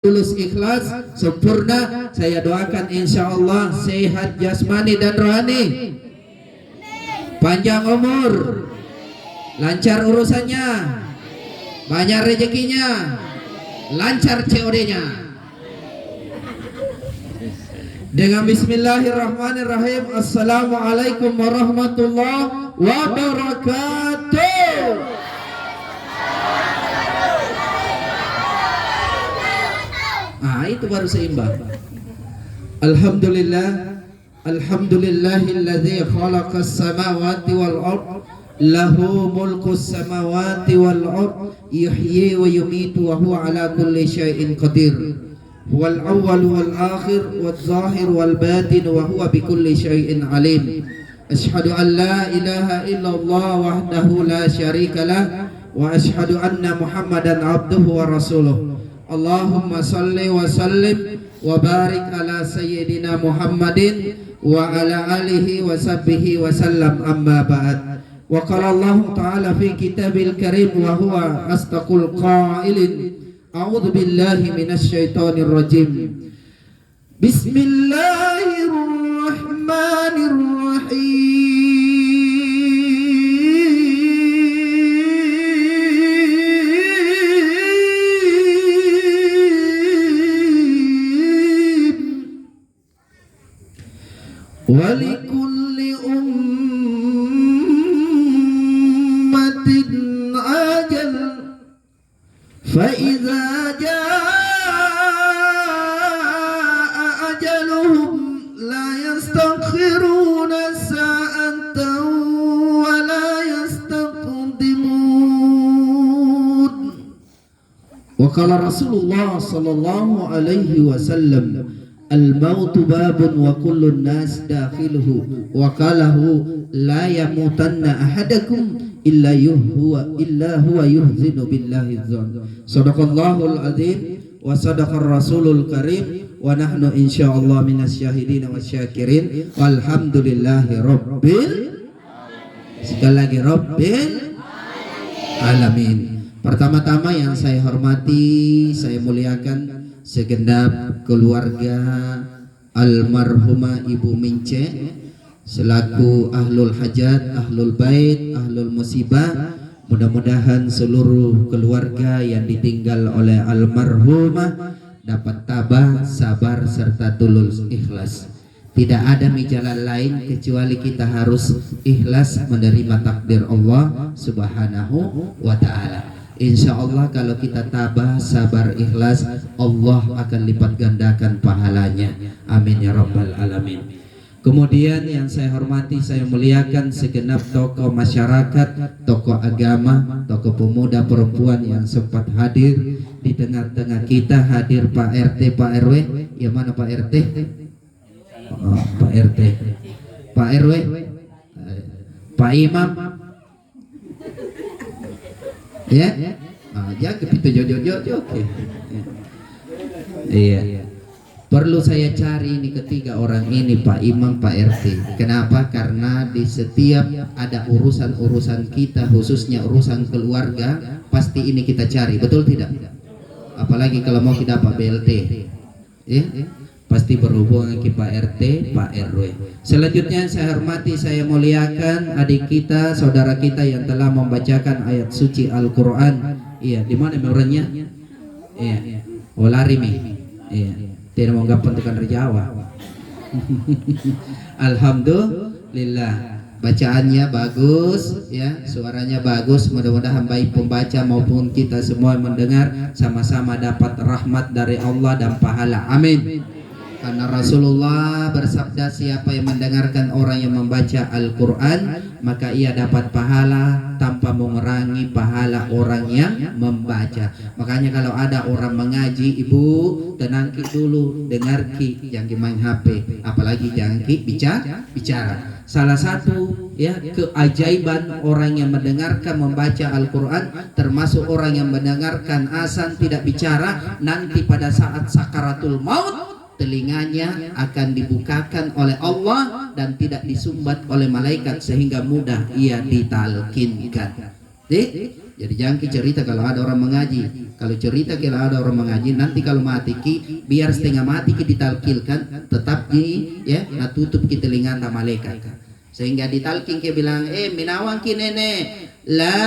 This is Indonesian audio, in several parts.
lulus ikhlas sempurna. Saya doakan insya Allah sehat jasmani dan rohani, panjang umur, lancar urusannya, banyak rezekinya, lancar COD-nya. Dengan bismillahirrahmanirrahim. Assalamualaikum warahmatullahi wabarakatuh. Itu baru seimbang. Alhamdulillahilladzi khalaqas samawati wal ard lahu mulkus samawati wal ard yuhyi wa yumitu wa huwa ala kulli syai'in qadir. Huwal awwal wal akhir wal zahir wal batin wa huwa bikulli syai'in alim. Asyhadu an la ilaha illallah wahdahu la syarika lah wa asyhadu anna Muhammadan abduhu wa rasuluh. Allahumma salli wa sallim wa barik ala sayyidina Muhammadin wa ala alihi wa sahbihi wa sallam, amma ba'd. Wa qala Allah ta'ala fi kitabil karim wa huwa astaqul qailin a'udzu billahi minasy syaithanir rajim. Bismillahirrahmanirrahim. Walikulli ummatin ajal fa idza jaa ajaluhum la yastakhiruna sa'atan wa la yastaqdimun. Wa qala Rasulullah sallallahu alaihi wasallam, al-mautu babun wa kullun nas dakhiluhu wa qalahu la yamutanna ahadakum illa huwa yuhzinu billahi dzan. Shadaqallahul azim wa sadaqar rasulul karim wa nahnu insyaallah minas syahidin wasyakirin walhamdulillahi rabbil, sekali lagi rabbil alamin. Pertama-tama yang saya hormati, saya muliakan segenap keluarga almarhumah Ibu Mince selaku ahlul hajat, ahlul bait, ahlul musibah. Mudah-mudahan seluruh keluarga yang ditinggal oleh almarhumah dapat tabah, sabar serta tulus ikhlas. Tidak ada jalan lain kecuali kita harus ikhlas menerima takdir Allah Subhanahu wa ta'ala. Insya Allah kalau kita tabah, sabar, ikhlas, Allah akan lipat gandakan pahalanya. Amin ya rabbal alamin. Kemudian yang saya hormati, saya muliakan segenap tokoh masyarakat, tokoh agama, tokoh pemuda perempuan yang sempat hadir di tengah-tengah kita. Hadir Pak RT, Pak RW. Ya mana Pak RT? Oh, Pak RT, Pak RW, Pak Imam. Ya, jangan gitu jojo. Oke. Iya. Perlu saya cari ini ketiga orang ini, Pak Imam, Pak RT. Kenapa? Karena di setiap ada urusan-urusan kita, khususnya urusan keluarga, pasti ini kita cari, betul tidak? Apalagi kalau mau kita dapat BLT, ya, pasti berhubungan ke Pak RT, Pak RW. Selanjutnya saya hormati, saya muliakan adik kita, saudara kita yang telah membacakan ayat suci Al-Quran. Iya, di mana memorinya? Iya, Olarimi. Iya, tidak mau gampang tekan Jawa. Alhamdulillah, bacaannya bagus, ya, suaranya bagus. Mudah-mudahan baik pembaca maupun kita semua mendengar sama-sama dapat rahmat dari Allah dan pahala. Amin. Karena Rasulullah bersabda, siapa yang mendengarkan orang yang membaca Al-Quran, maka ia dapat pahala tanpa mengurangi pahala orang yang membaca. Makanya kalau ada orang mengaji, ibu tenangki dulu, dengarki, jangan main HP, apalagi jangan bicara. Salah satu ya keajaiban orang yang mendengarkan membaca Al-Quran, termasuk orang yang mendengarkan azan tidak bicara, nanti pada saat sakaratul maut telinganya akan dibukakan oleh Allah dan tidak disumbat oleh malaikat sehingga mudah ia ditalkinkan. Jadi jangan cerita kalau ada orang mengaji. Kalau cerita kalau ada orang mengaji, nanti kalau mati ki, biar setengah mati ki ditalkilkan, tetap ki ya, nah tutup ki telinga malaikat. Sehingga ditalkin ki bilang, minawang ki nenek, la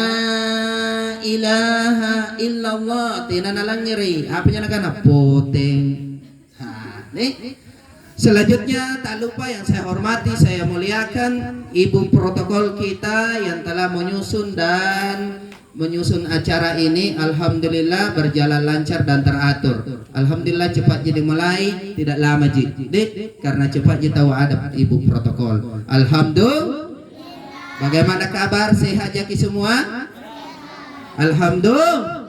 ilaha illallah, tinanalang nyeri. Apanya nakana poteng. Nih. Selanjutnya tak lupa yang saya hormati, saya muliakan ibu protokol kita yang telah menyusun acara ini. Alhamdulillah berjalan lancar dan teratur. Alhamdulillah cepat jadi mulai, tidak lama jadi karena cepat kita tahu adab ibu protokol. Alhamdulillah. Bagaimana kabar, sehat jaki semua? Alhamdulillah.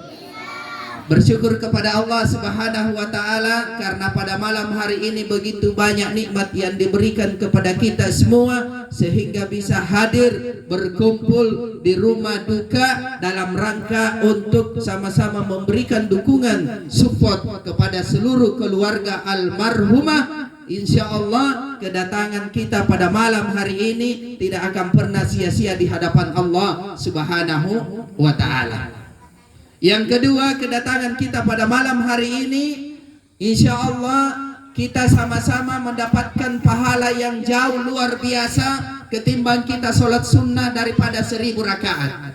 Bersyukur kepada Allah Subhanahu wa taala karena pada malam hari ini begitu banyak nikmat yang diberikan kepada kita semua sehingga bisa hadir berkumpul di rumah duka dalam rangka untuk sama-sama memberikan dukungan support kepada seluruh keluarga almarhumah. Insya Allah kedatangan kita pada malam hari ini tidak akan pernah sia-sia di hadapan Allah Subhanahu wa taala. Yang kedua, kedatangan kita pada malam hari ini, insya Allah kita sama-sama mendapatkan pahala yang jauh luar biasa ketimbang kita sholat sunnah daripada 1000 rakaat.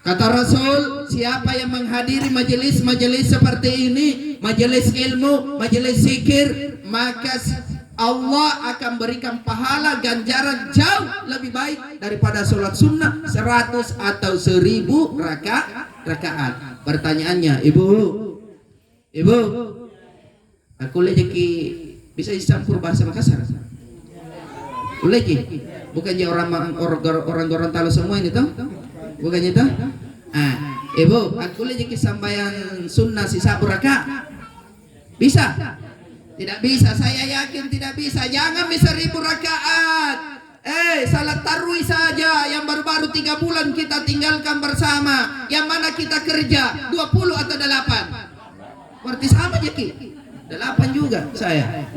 Kata Rasul, siapa yang menghadiri majelis-majelis seperti ini, majelis ilmu, majelis zikir, maka Allah akan berikan pahala ganjaran jauh lebih baik daripada sholat sunnah 100 atau 1000 rakaat. Pertanyaannya, ibu, aku lagi bisa dicampur bahasa Makassar? Lagi, bukannya orang Gorontalo semua ini toh? Bukannya toh? Ibu, aku lagi sambayan sunnah sisa rakaat. Bisa? Tidak bisa, saya yakin tidak bisa. Jangan bisa 1000 rakaat. Salat tarawih saja yang baru-baru 3 bulan kita tinggalkan bersama. Yang mana kita kerja 20 atau 8? Berarti sama aja ki. 8 juga saya.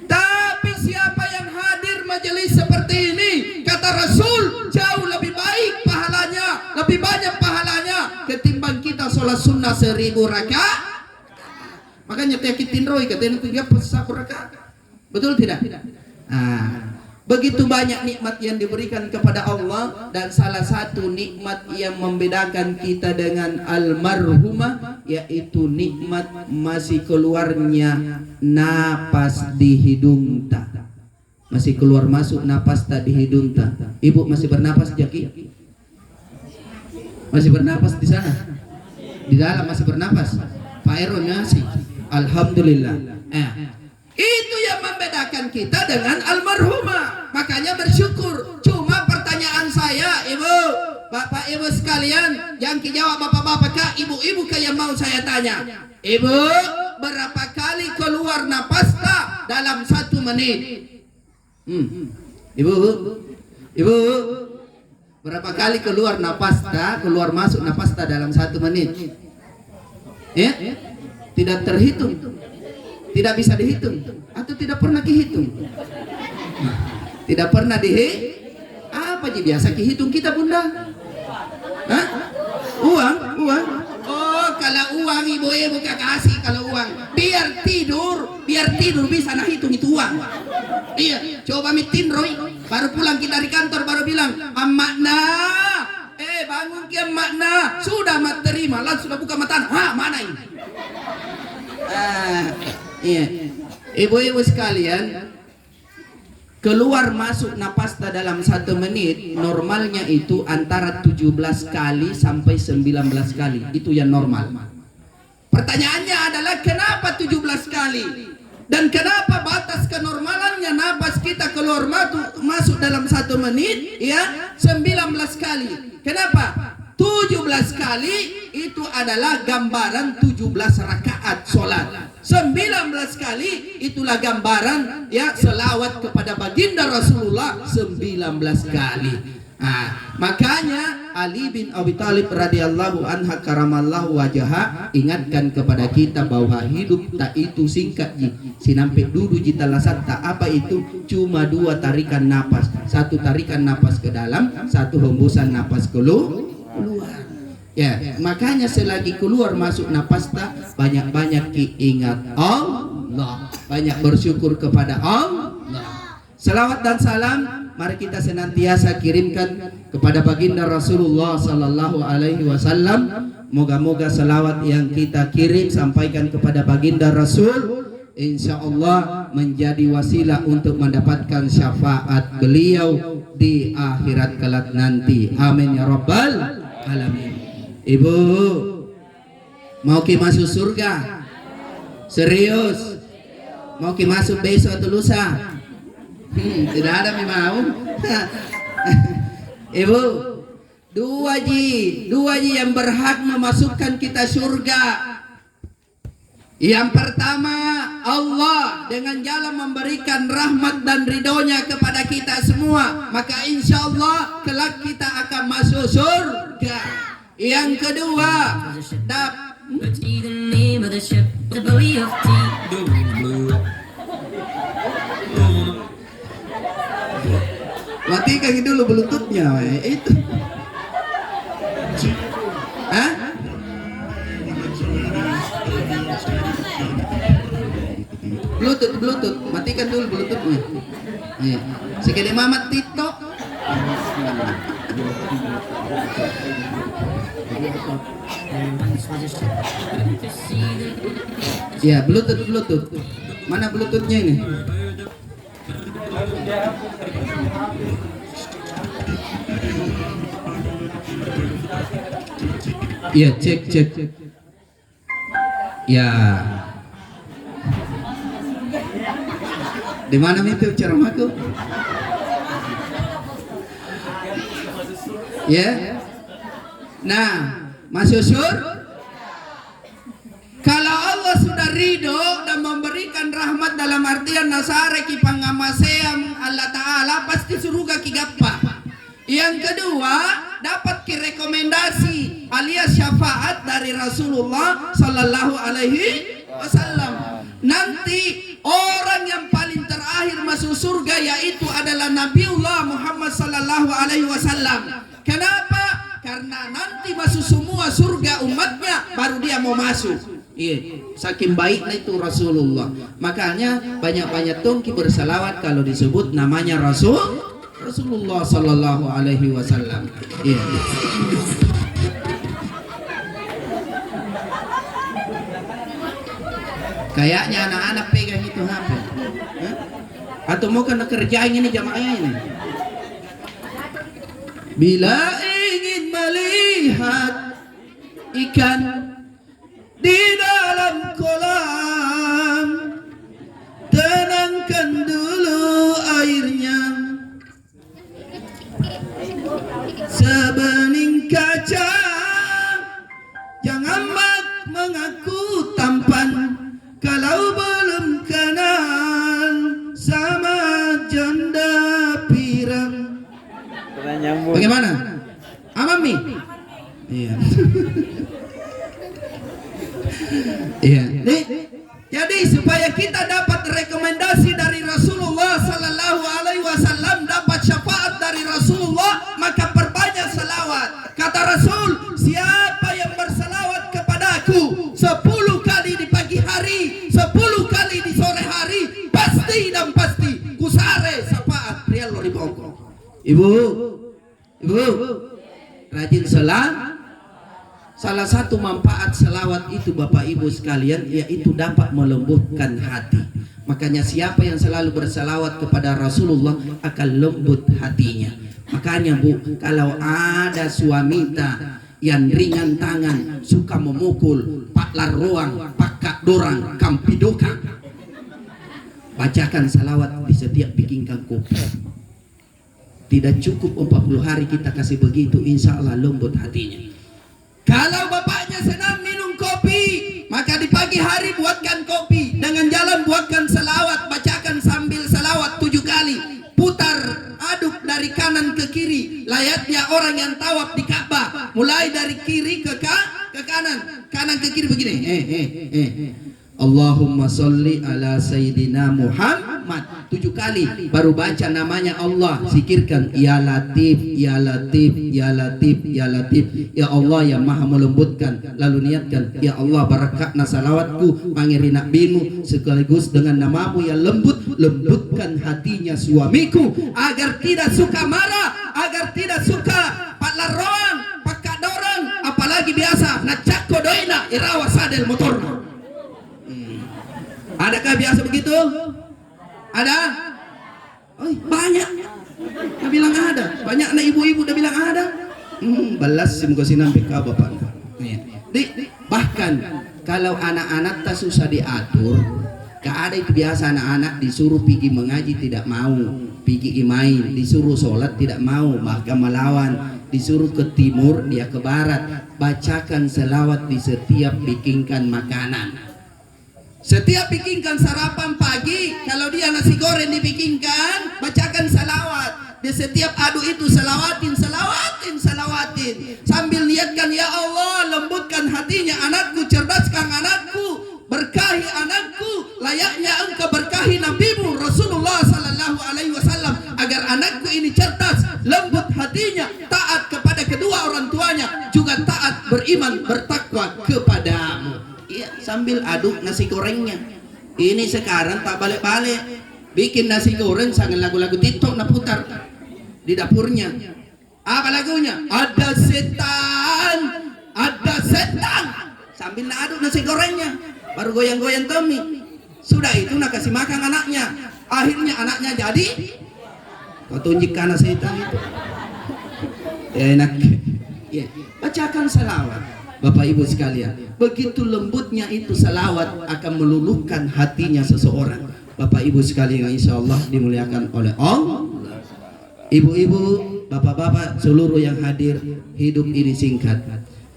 Tapi siapa yang hadir majelis seperti ini, kata Rasul, jauh lebih baik pahalanya, lebih banyak pahalanya ketimbang kita sholat sunnah 1000 rakaat. Makanya tiakitin roi katanya 3 rakaat. Betul tidak? Begitu banyak nikmat yang diberikan kepada Allah, dan salah satu nikmat yang membedakan kita dengan almarhumah yaitu nikmat masih keluarnya napas di hidung ta. Masih keluar masuk napas tak di hidung ta. Ibu masih bernapas Jaki? Masih bernapas di sana? Di dalam masih bernapas? Pak Aaron masih. Alhamdulillah. Itu yang membedakan kita dengan almarhumah. Makanya bersyukur. Cuma pertanyaan saya, ibu, bapak ibu sekalian, yang dijawab bapak-bapak kah, ibu-ibu kah yang mau saya tanya? Ibu, berapa kali keluar napas tak dalam 1 menit? Ibu, berapa kali keluar napas tak, keluar masuk napas tak dalam 1 menit? Ya, tidak terhitung. Tidak bisa dihitung atau tidak pernah dihitung? Tidak pernah apa sih biasa dihitung kita bunda? Hah? Uang? Oh, kalau uang ibu-ibu kasih kalau uang biar tidur bisa nah hitung itu uang. Iya, coba mitin Roy, baru pulang kita dari kantor baru bilang, "Makna, bangun kian makna." Sudah mat terima, langsung sudah buka mata. Mana ini? Iya, ibu-ibu sekalian, keluar masuk napas dalam 1 menit normalnya itu antara 17 kali sampai 19 kali. Itu yang normal. Pertanyaannya adalah kenapa 17 kali? Dan kenapa batas kenormalannya napas kita keluar masuk dalam 1 menit ya 19 kali? Kenapa? 17 kali itu adalah gambaran 17 rakaat sholat. 19 kali itulah gambaran ya selawat kepada baginda Rasulullah 19 kali. Makanya Ali bin Abi Thalib radhiyallahu anha karamallahu wajhaha ingatkan kepada kita bahwa hidup tak itu singkat ji. Sinampik dulu jita lasat tak apa itu cuma 2 tarikan napas. 1 tarikan napas ke dalam, 1 hembusan napas keluar. Ya, makanya selagi keluar masuk napas tak banyak-banyak ingat Allah, banyak bersyukur kepada Allah. Selawat dan salam mari kita senantiasa kirimkan kepada baginda Rasulullah sallallahu alaihi wasallam. Moga-moga selawat yang kita kirim sampaikan kepada baginda Rasul insyaallah menjadi wasilah untuk mendapatkan syafaat beliau di akhirat kelak nanti. Amin ya rabbal alamin. Ibu mau ki masuk surga? Serius? Mau ki masuk besok atau lusa? Tidak ada mau. Ibu, dua ji yang berhak memasukkan kita surga. Yang pertama, Allah dengan jalan memberikan rahmat dan ridhonya kepada kita semua, maka insya Allah kelak kita akan masuk surga. Yang kedua, matikan dulu bluetoothnya, itu. Hah? Bluetooth, matikan dulu bluetoothnya. Sekali mamat TikTok. Ya, bluetooth. Mana bluetoothnya ini? Ya, cek. Ya. Di mana itu ceramahku? Ya. Nah, masuk surga. Kalau Allah sudah ridho dan memberikan rahmat dalam artian nasare ki pangamaseam Allah Ta'ala, pasti surga ki gappa. Yang kedua, dapat ki rekomendasi alias syafaat dari Rasulullah Sallallahu Alaihi Wasallam. Nanti orang yang paling terakhir masuk surga yaitu adalah Nabiullah Muhammad Sallallahu Alaihi Wasallam. Kenapa? Karena nanti masuk semua surga umatnya, baru dia mau masuk. Iya, saking baiknya itu Rasulullah. Makanya banyak-banyak tongki bersalawat kalau disebut namanya Rasulullah Sallallahu Alaihi Wasallam. Iya. Kayaknya anak-anak pegang itu HP. Atau mau kena kerjain ini jamaahnya ini. Bila ingin melihat ikan di dalam kolam, tenangkan dulu airnya. Sebening kaca, jangan mengaku tampan kalau belum kenal sama janda pirang. Bagaimana? Aman mi? Iya. Iya. Jadi supaya kita dapat rekomendasi dari Rasulullah Sallallahu Alaihi Wasallam, dapat syafaat dari Rasulullah, maka perbanyak salawat. Kata Rasul, siapa yang bersalawat kepadaku 10 kali di pagi hari, 10 kali di sore hari, pasti dan pasti kusare syafaat rial ribongko. Ibu, rajin salat. Salah satu manfaat selawat itu Bapak Ibu sekalian, yaitu dapat melembutkan hati. Makanya siapa yang selalu berselawat kepada Rasulullah akan lembut hatinya. Makanya Bu, kalau ada suamita yang ringan tangan, suka memukul, paklar ruang, pakak dorang, kampidoka, bacakan selawat di setiap bikinkan kopi. Tidak cukup 40 hari kita kasih begitu, insya Allah lembut hatinya. Kalau bapaknya senang minum kopi, maka di pagi hari buatkan kopi. Dengan jalan buatkan selawat, bacakan sambil selawat 7 kali. Putar, aduk dari kanan ke kiri. Layaknya orang yang tawaf di Ka'bah. Mulai dari kiri ke kanan. Kanan ke kiri begini. Allahumma sholli ala Sayyidina Muhammad. 7 kali baru baca namanya Allah, zikirkan ya Latif, ya Latif, ya Latif, ya Latif, ya Allah yang maha melembutkan. Lalu niatkan ya Allah barakatna salawatku mangiri nabimu sekaligus dengan namamu yang lembut, lembutkan hatinya suamiku agar tidak suka marah, agar tidak suka patlaron, pakak dorong, apalagi biasa nacako doina irawa sadel motorna. Adakah biasa begitu? Ada? Oh, banyak. Dia bilang ada. Banyak anak ibu-ibu dia bilang ada. Balas sim kosinam beka bapak. Bahkan kalau anak-anak tak susah diatur, ada itu biasa anak-anak disuruh pergi mengaji tidak mau, pergi main, disuruh sholat tidak mau, bahkan melawan, disuruh ke timur dia ke barat, bacakan selawat di setiap bikinkan makanan. Setiap bikinkan sarapan pagi, kalau dia nasi goreng dibikinkan, bacakan salawat. Di setiap adu itu salawatin, salawatin, salawatin. Sambil niatkan ya Allah lembutkan hatinya anakku, cerdaskan anakku, berkahi anakku, layaknya engkau berkahi nabimu Rasulullah sallallahu alaihi wasallam, agar anakku ini cerdas, lembut hatinya, taat kepada kedua orang tuanya, juga taat beriman bertakwa kepadamu. Iya, sambil aduk nasi gorengnya. Ini sekarang tak balik-balik, bikin nasi goreng sangat lagu-lagu TikTok nak putar di dapurnya. Apa lagunya? Ada setan, ada setan. Sambil nak aduk nasi gorengnya, baru goyang-goyang Tommy. Sudah itu nak kasih makan anaknya. Akhirnya anaknya jadi kau tunjuk anak setan itu. Enak. Ya, bacakan salawat. Bapak Ibu sekalian, begitu lembutnya itu salawat akan meluluhkan hatinya seseorang. Bapak Ibu sekalian yang insya Allah dimuliakan oleh Allah. Ibu-ibu, bapak-bapak, seluruh yang hadir, hidup ini singkat.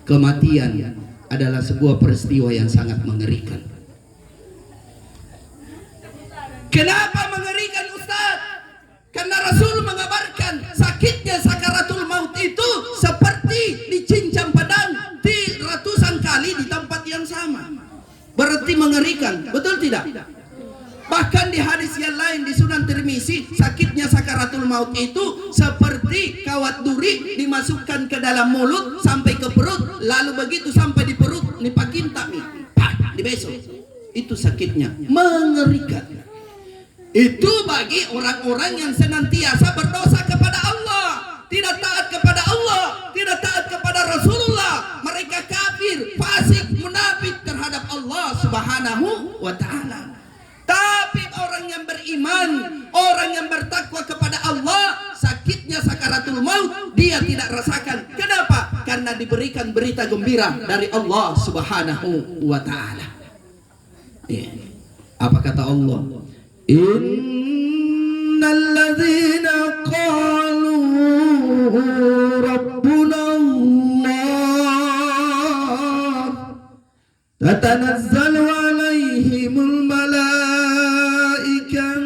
Kematian adalah sebuah peristiwa yang sangat mengerikan. Kenapa mengerikan Ustaz? Karena Rasul mengabarkan sakitnya sakaratul maut itu seperti dicincang pedang ratusan kali di tempat yang sama. Berarti mengerikan, betul tidak? Bahkan di hadis yang lain di Sunan Tirmizi, sakitnya sakaratul maut itu seperti kawat duri dimasukkan ke dalam mulut sampai ke perut, lalu begitu sampai di perut dipakinta nih, di besok. Itu sakitnya, mengerikan. Itu bagi orang-orang yang senantiasa berdosa kepada Allah, tidak taat kepada Allah, tidak taat kepada Rasulullah. Mereka kafir, fasik, munafik terhadap Allah Subhanahu wa ta'ala. Tapi orang yang beriman, orang yang bertakwa kepada Allah, sakitnya sakaratul maut dia tidak rasakan. Kenapa? Karena diberikan berita gembira dari Allah Subhanahu wa ta'ala. Apa kata Allah? Innal ladzina qalu rabbuna Allah tatanazzalu alaihimul malaikah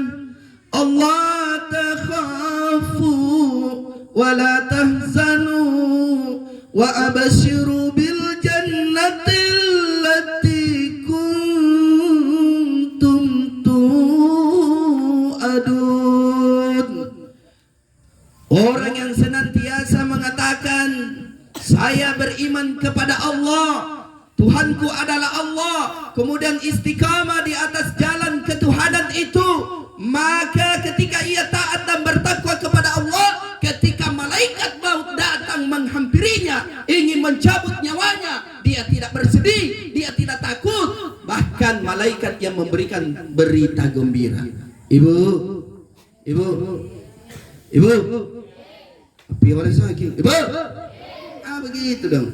Allah takhafu wa la tahzanu wa abashiru bil jannati allati kuntum tu'adun. Orang yang senantiasa mengatakan saya beriman kepada Allah, Tuhanku adalah Allah, kemudian istiqamah di atas jalan ketuhanan itu, maka ketika ia taat dan bertakwa kepada Allah, ketika malaikat maut datang menghampirinya ingin mencabut nyawanya, dia tidak bersedih, dia tidak takut, bahkan malaikat yang memberikan berita gembira. Ibu, begitu dong.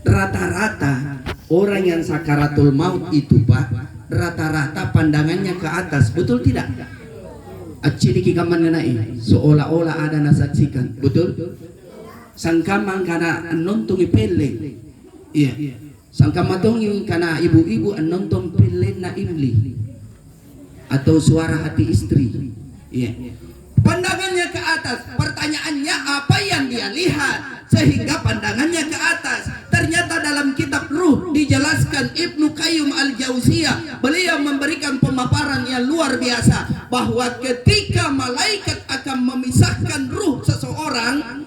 Rata-rata orang yang sakaratul maut itu Pak, rata-rata pandangannya ke atas, betul tidak? Aciliki kaman nai, seolah-olah ada nasaksikan, betul? Sangkamang kana nonton pele, iya. Sangkamatong kana ibu-ibu nonton pele na imli, atau suara hati istri, iya. Pandangannya ke atas, pertanyaannya apa yang dia lihat sehingga pandangannya ke atas? Ternyata dalam kitab Ruh dijelaskan Ibnu Qayyim al-Jauziyah, beliau memberikan pemaparan yang luar biasa. bahwa ketika malaikat akan memisahkan ruh seseorang,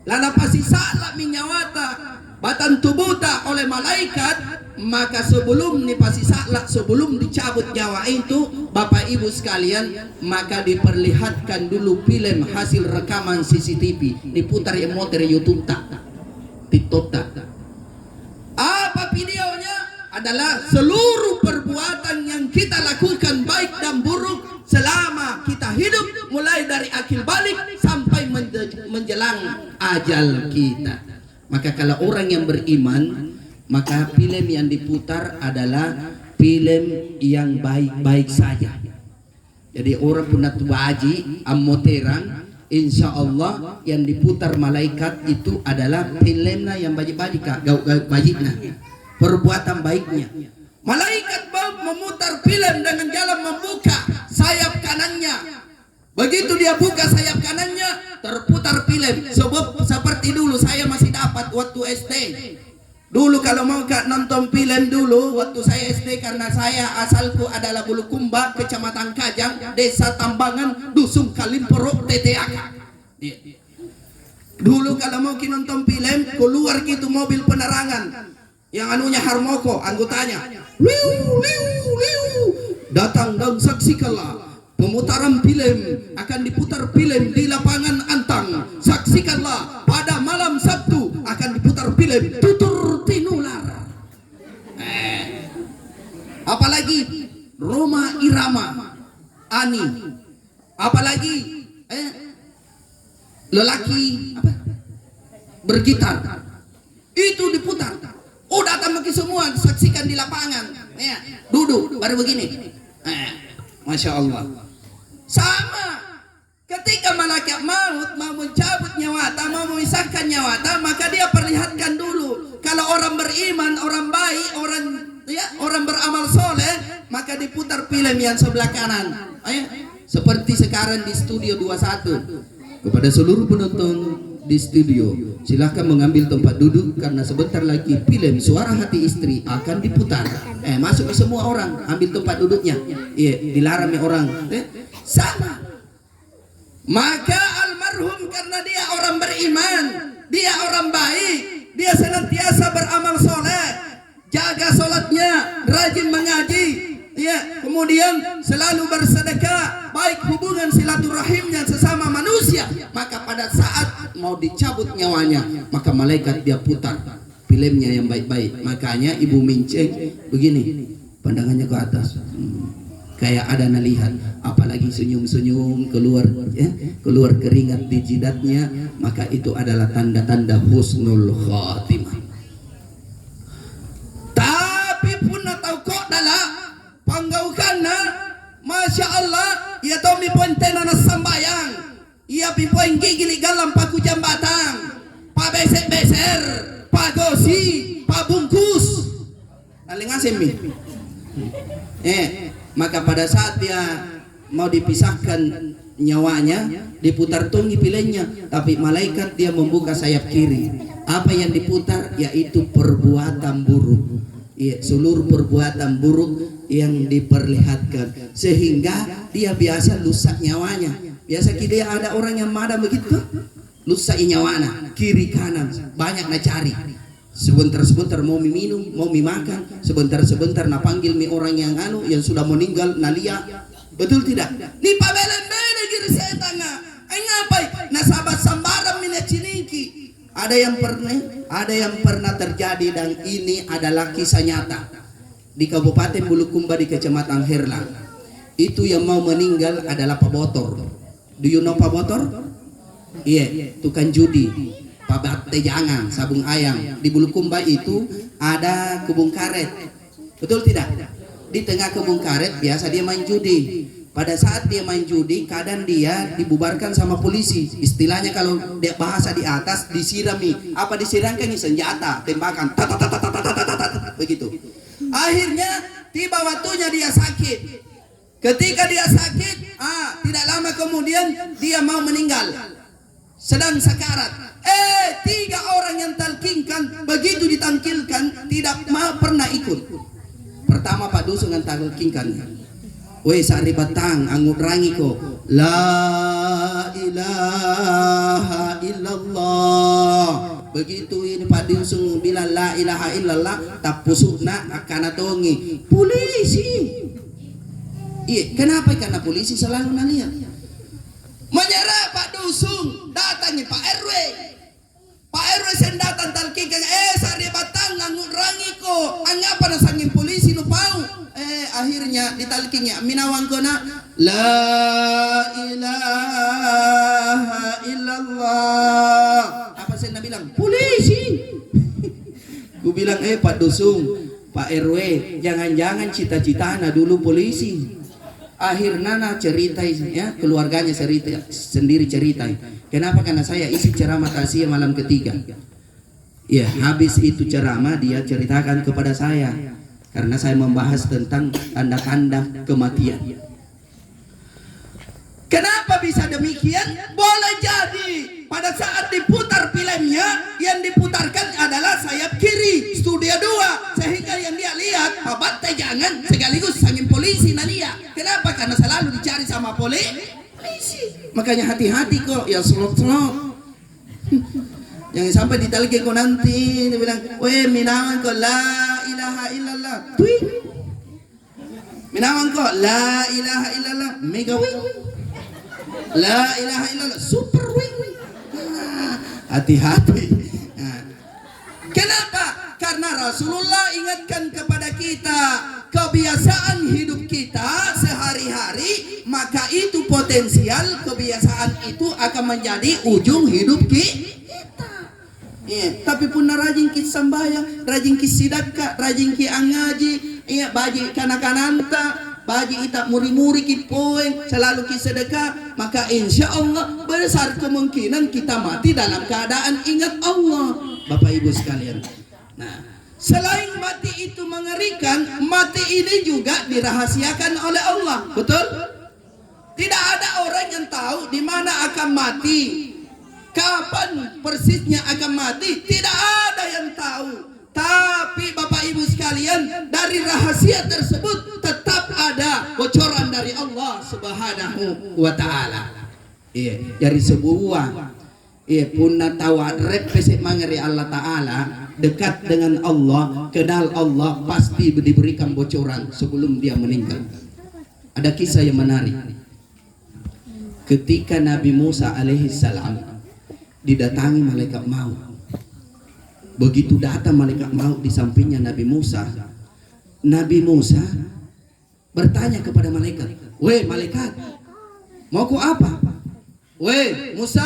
lana pasti salah minyawata batan tubuta oleh malaikat, maka sebelum nih pasti salah, sebelum dicabut nyawa itu, Bapak Ibu sekalian, maka diperlihatkan dulu film hasil rekaman CCTV, diputar yang motor YouTube tak, TikTok tak. Apa videonya? Adalah seluruh perbuatan yang kita lakukan baik dan buruk selama kita hidup, mulai dari akil balik sampai menjelang ajal kita. Maka kalau orang yang beriman, maka film yang diputar adalah film yang baik-baik saja. Jadi orang punat waji amoterang, insya Allah yang diputar malaikat itu adalah filmnya yang baik-baik, baiknya, perbuatan baiknya. Malaikat memutar film dengan jalan membuka sayap kanannya. Begitu dia buka sayap kanannya, terputar film. Sebab seperti dulu saya masih dapat waktu SD. Dulu kalau mau nonton film dulu waktu saya SD, karena saya asalku adalah Bulukumba, Kecamatan Kajang, Desa Tambangan, Dusun Kalimporo, TTAK. Dulu kalau mau nonton film, keluar gitu mobil penerangan yang anunya Harmoko, anggotanya, datang dan saksikanlah pemutaran film, akan diputar film di lapangan Antang. Saksikanlah pada malam Sabtu akan diputar film Tutur Tinular. Apalagi Roma Irama, Ani, apalagi lelaki apa? Bergitar, itu diputar. Oh, datang bagi semua, saksikan di lapangan. Duduk baru begini. Masya Allah. Sama ketika malaikat maut mau mencabut nyawata, mau memisahkan nyawata, maka dia perlihatkan dulu. Kalau orang beriman, orang baik, orang beramal soleh, maka diputar film yang sebelah kanan. Seperti sekarang di Studio 21. Kepada seluruh penonton di studio, silahkan mengambil tempat duduk karena sebentar lagi film Suara Hati Istri akan diputar. Masuk semua orang, ambil tempat duduknya. Dilarang orang. Sama. Maka almarhum karena dia orang beriman, dia orang baik, dia senantiasa beramal soleh, jaga sholatnya, rajin mengaji, kemudian selalu bersedekah, baik hubungan silaturahimnya sesama manusia. Maka pada saat mau dicabut nyawanya, maka malaikat dia putar filmnya yang baik-baik. Makanya Ibu Minceng begini, pandangannya ke atas, kayak ada nalihat, apalagi senyum-senyum keluar keringat di jidatnya, maka itu adalah tanda-tanda husnul khatimah. Tapi pun tahu kok adalah panggaukanna, masya Allah, ia tahu mi poin tenana sambayang, ia pi poin gigili galam paku jambatan, pa beser-beser, pa gosi, pa bungkus, aling mi. Maka pada saat dia mau dipisahkan nyawanya, diputar tongi pilenya, tapi malaikat dia membuka sayap kiri. Apa yang diputar? Yaitu perbuatan buruk. Seluruh perbuatan buruk yang diperlihatkan, sehingga dia biasa lusak nyawanya. Biasa dia ada orang yang mada begitu, lusak nyawana kiri kanan, banyak na cari. Sebentar-sebentar mau minum, mau makan, sebentar-sebentar na panggil mi orang yang yang sudah meninggal nalia. Betul tidak? Ni pabelen-belen giri setan na. Ngapai? Na sahabat sambaran mina ciniki. Ada yang pernah terjadi, dan ini adalah kisah nyata. Di Kabupaten Bulukumba di Kecamatan Herlang. Itu yang mau meninggal adalah Pak Botor. Do you know Pak Botor? Iya, tukang judi. Pabat tejangan, sabung ayam. Di Bulukumba itu ada kebun karet. Betul tidak? Di tengah kebun karet biasa dia main judi. Pada saat dia main judi, kadang dia dibubarkan sama polisi. Istilahnya kalau dia bahasa di atas, disirami. Apa disiramkan? Senjata, tembakan. Begitu. Akhirnya tiba waktunya dia sakit. Ketika dia sakit, tidak lama kemudian dia mau meninggal. Sedang sakarat. 3 orang yang talkinkan, begitu ditangkilkan tidak pernah ikut. Pertama Pak Dusun yang talkinkan, Weh sari batang angut rangi ko la ilaha illallah. Begitu ini Pak Diusung bilang la ilaha illallah, tapusukna akan atongi polisi. Iya, kenapa? Karena polisi selalu nalihat. Menyerah Pak Dusung, datangi Pak RW. Pak RW sen datang talkikan sari batang angut rangi ko. Angapa nasangin polisi lu pau? Akhirnya ditalkinya minawang kona la ilaha illallah. Apa saya bilang? Polisi. Ku bilang Pak Dusung, Pak RW, jangan-jangan cita-citana dulu polisi. Akhirnya cerita ya, keluarganya cerita sendiri cerita. Kenapa? Karena saya isi ceramah tasya malam ketiga. Ya, habis itu ceramah dia ceritakan kepada saya. Karena saya membahas tentang tanda-tanda kematian. Kenapa bisa demikian? Boleh jadi pada saat diputar filmnya, yang diputarkan adalah sayap kiri studio 2, sehingga yang dia lihat babat jangan sekaligus sangin polisi nalia. Kenapa? Karena selalu dicari sama polisi. Makanya hati-hati kok ya, slot-slot. Jangan sampai ditalki kok nanti dia bilang, "Weh, minawan kok la ilaha illallah." Tui. Minawan kok la ilaha illallah. Mega wing. La ilaha illallah super wing. Hati-hati. Kenapa? Karena Rasulullah ingatkan kepada kita kebiasaan hidup kita sehari-hari, maka itu potensial kebiasaan itu akan menjadi ujung hidup kita. Tapi pun rajin ki sambayang, rajin ki sidaka, rajin ki angaji, baji kanak-kananta, baji itak muri-muri ki poeng, selalu ki sedekah, maka insya Allah besar kemungkinan kita mati dalam keadaan ingat Allah. Bapak Ibu sekalian. Nah, selain mati itu mengerikan, mati ini juga dirahasiakan oleh Allah. Betul? Tidak ada orang yang tahu di mana akan mati. Kapan persisnya akan mati, tidak ada yang tahu. Tapi Bapak Ibu sekalian, dari rahasia tersebut tetap ada bocoran dari Allah Subhanahu wa taala. Dari sebuah punna tawat repesek mangeri Allah taala, dekat dengan Allah, kenal Allah, pasti diberikan bocoran sebelum dia meninggal. Ada kisah yang menarik. Ketika Nabi Musa alaihissalam didatangi malaikat maut. Begitu datang malaikat maut di sampingnya Nabi Musa, Nabi Musa bertanya kepada malaikat, "Weh malaikat, mau ku apa?" "Weh Musa,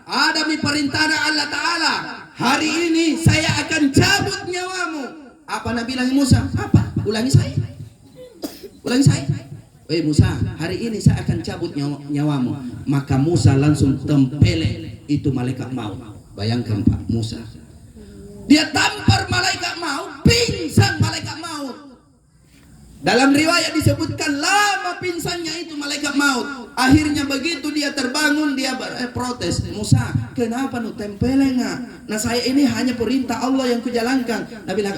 ada mi perintah Allah Ta'ala, hari ini saya akan cabut nyawamu." Apa Nabi bilang Musa? Apa? Ulangi saya. Ulangi saya. "Weh Musa, hari ini saya akan cabut nyawamu." Maka Musa langsung tempeleng itu malaikat maut. Bayangkan Pak Musa, dia tampar malaikat maut, pingsan malaikat maut. Dalam riwayat disebutkan lama pingsannya itu malaikat maut. Akhirnya begitu dia terbangun, dia protes, "Musa, kenapa nu tempeleng? Nah saya ini hanya perintah Allah yang kujalankan." Nabi bilang,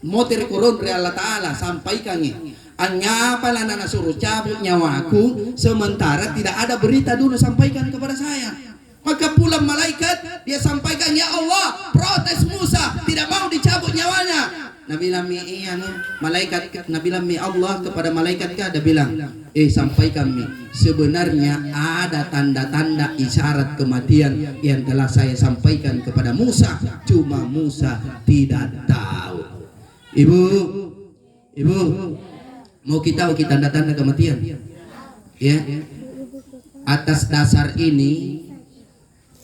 mau terkurun dari Allah Ta'ala, sampaikan nih. Anyapa lah nana suruh cabut nyawaku, sementara tidak ada berita dulu sampaikan kepada saya. Maka pulang malaikat, dia sampaikan, "Ya Allah, protes Musa, tidak mau dicabut nyawanya." Nabi lami malaikat, Nabi lami Allah kepada malaikat ada bilang, sampaikan mi, sebenarnya ada tanda-tanda isyarat kematian yang telah saya sampaikan kepada Musa, cuma Musa tidak tahu. Ibu, mau kita tahu tanda-tanda kematian? Ya. Atas dasar ini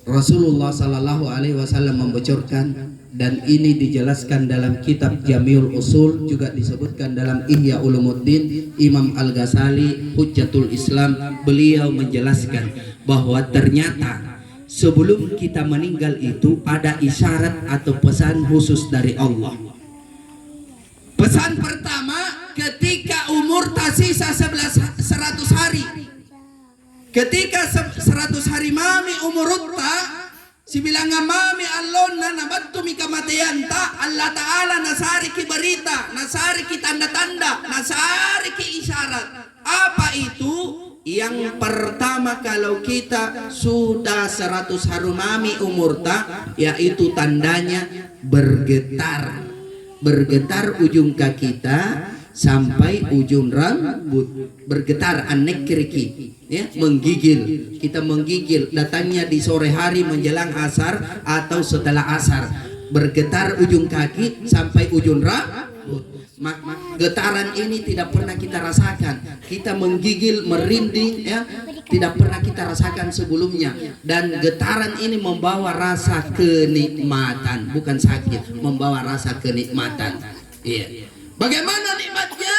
Rasulullah Sallallahu Alaihi Wasallam membocorkan, dan ini dijelaskan dalam kitab Jamiul Usul, juga disebutkan dalam Ihya Ulumuddin Imam Al-Ghazali Hujjatul Islam. Beliau menjelaskan bahwa ternyata sebelum kita meninggal itu ada isyarat atau pesan khusus dari Allah. Pesan pertama, ketika umur tersisa 100 hari. Ketika 100 hari mami umur rutta, Si bilang mami allon na nabantu mi kamatayan ta Allah Ta'ala nasari ki berita, nasari ki tanda-tanda, nasari ki isyarat. Apa itu? Yang pertama kalau kita sudah 100 hari mami umur ta, yaitu tandanya bergetar. Bergetar ujung kaki kita sampai ujung rambut, bergetar anek keriki, ya, menggigil. Kita menggigil, datangnya di sore hari menjelang asar atau setelah asar. Bergetar ujung kaki sampai ujung rambut. Getaran ini tidak pernah kita rasakan. Kita menggigil, merinding, ya, tidak pernah kita rasakan sebelumnya. Dan getaran ini membawa rasa kenikmatan, bukan sakit, membawa rasa kenikmatan. Iya. Bagaimana nikmatnya?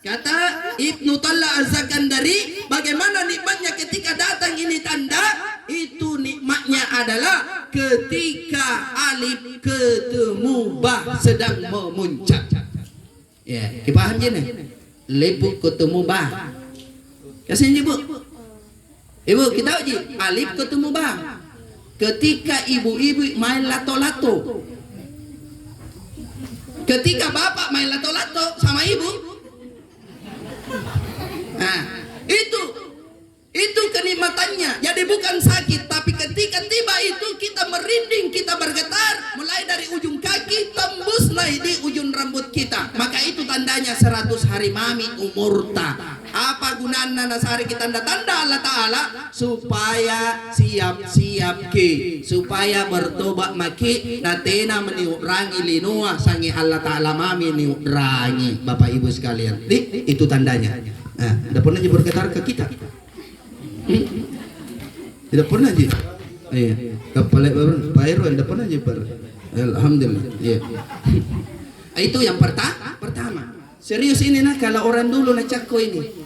Kata Ibnu Talla Az-Zakandari, bagaimana nikmatnya ketika datang ini tanda? Itu nikmatnya adalah ketika alif ketemu ba sedang memuncak. Ya, kita paham je nih? Lepuk ketemu ba. Kasih ibu. Ibu kita uji alif ketemu ba. Ketika ibu-ibu main lato-lato. Ketika bapak main lato-lato sama ibu, nah itu kenikmatannya. Jadi bukan sakit, tapi ketika tiba itu kita merinding, kita bergetar, mulai dari ujung kaki tembus naik di ujung rambut kita. Maka itu tandanya 100 hari mami umurta. Apa gunanya nasari kita tanda-tanda Allah Ta'ala? Supaya siap-siap ki, supaya bertobat maki, natena meniurangi linua sangi Allah Ta'ala mami niurangi. Bapak Ibu sekalian, itu tandanya. Nah, tidak pernah bergetar ke kita. Tidak pernah ji. Iya. Kepala Pak Irwan tidak pernah ji. Alhamdulillah. Iya. Itu yang pertama. Serius ini nah, kalau orang dulu nak cakko ini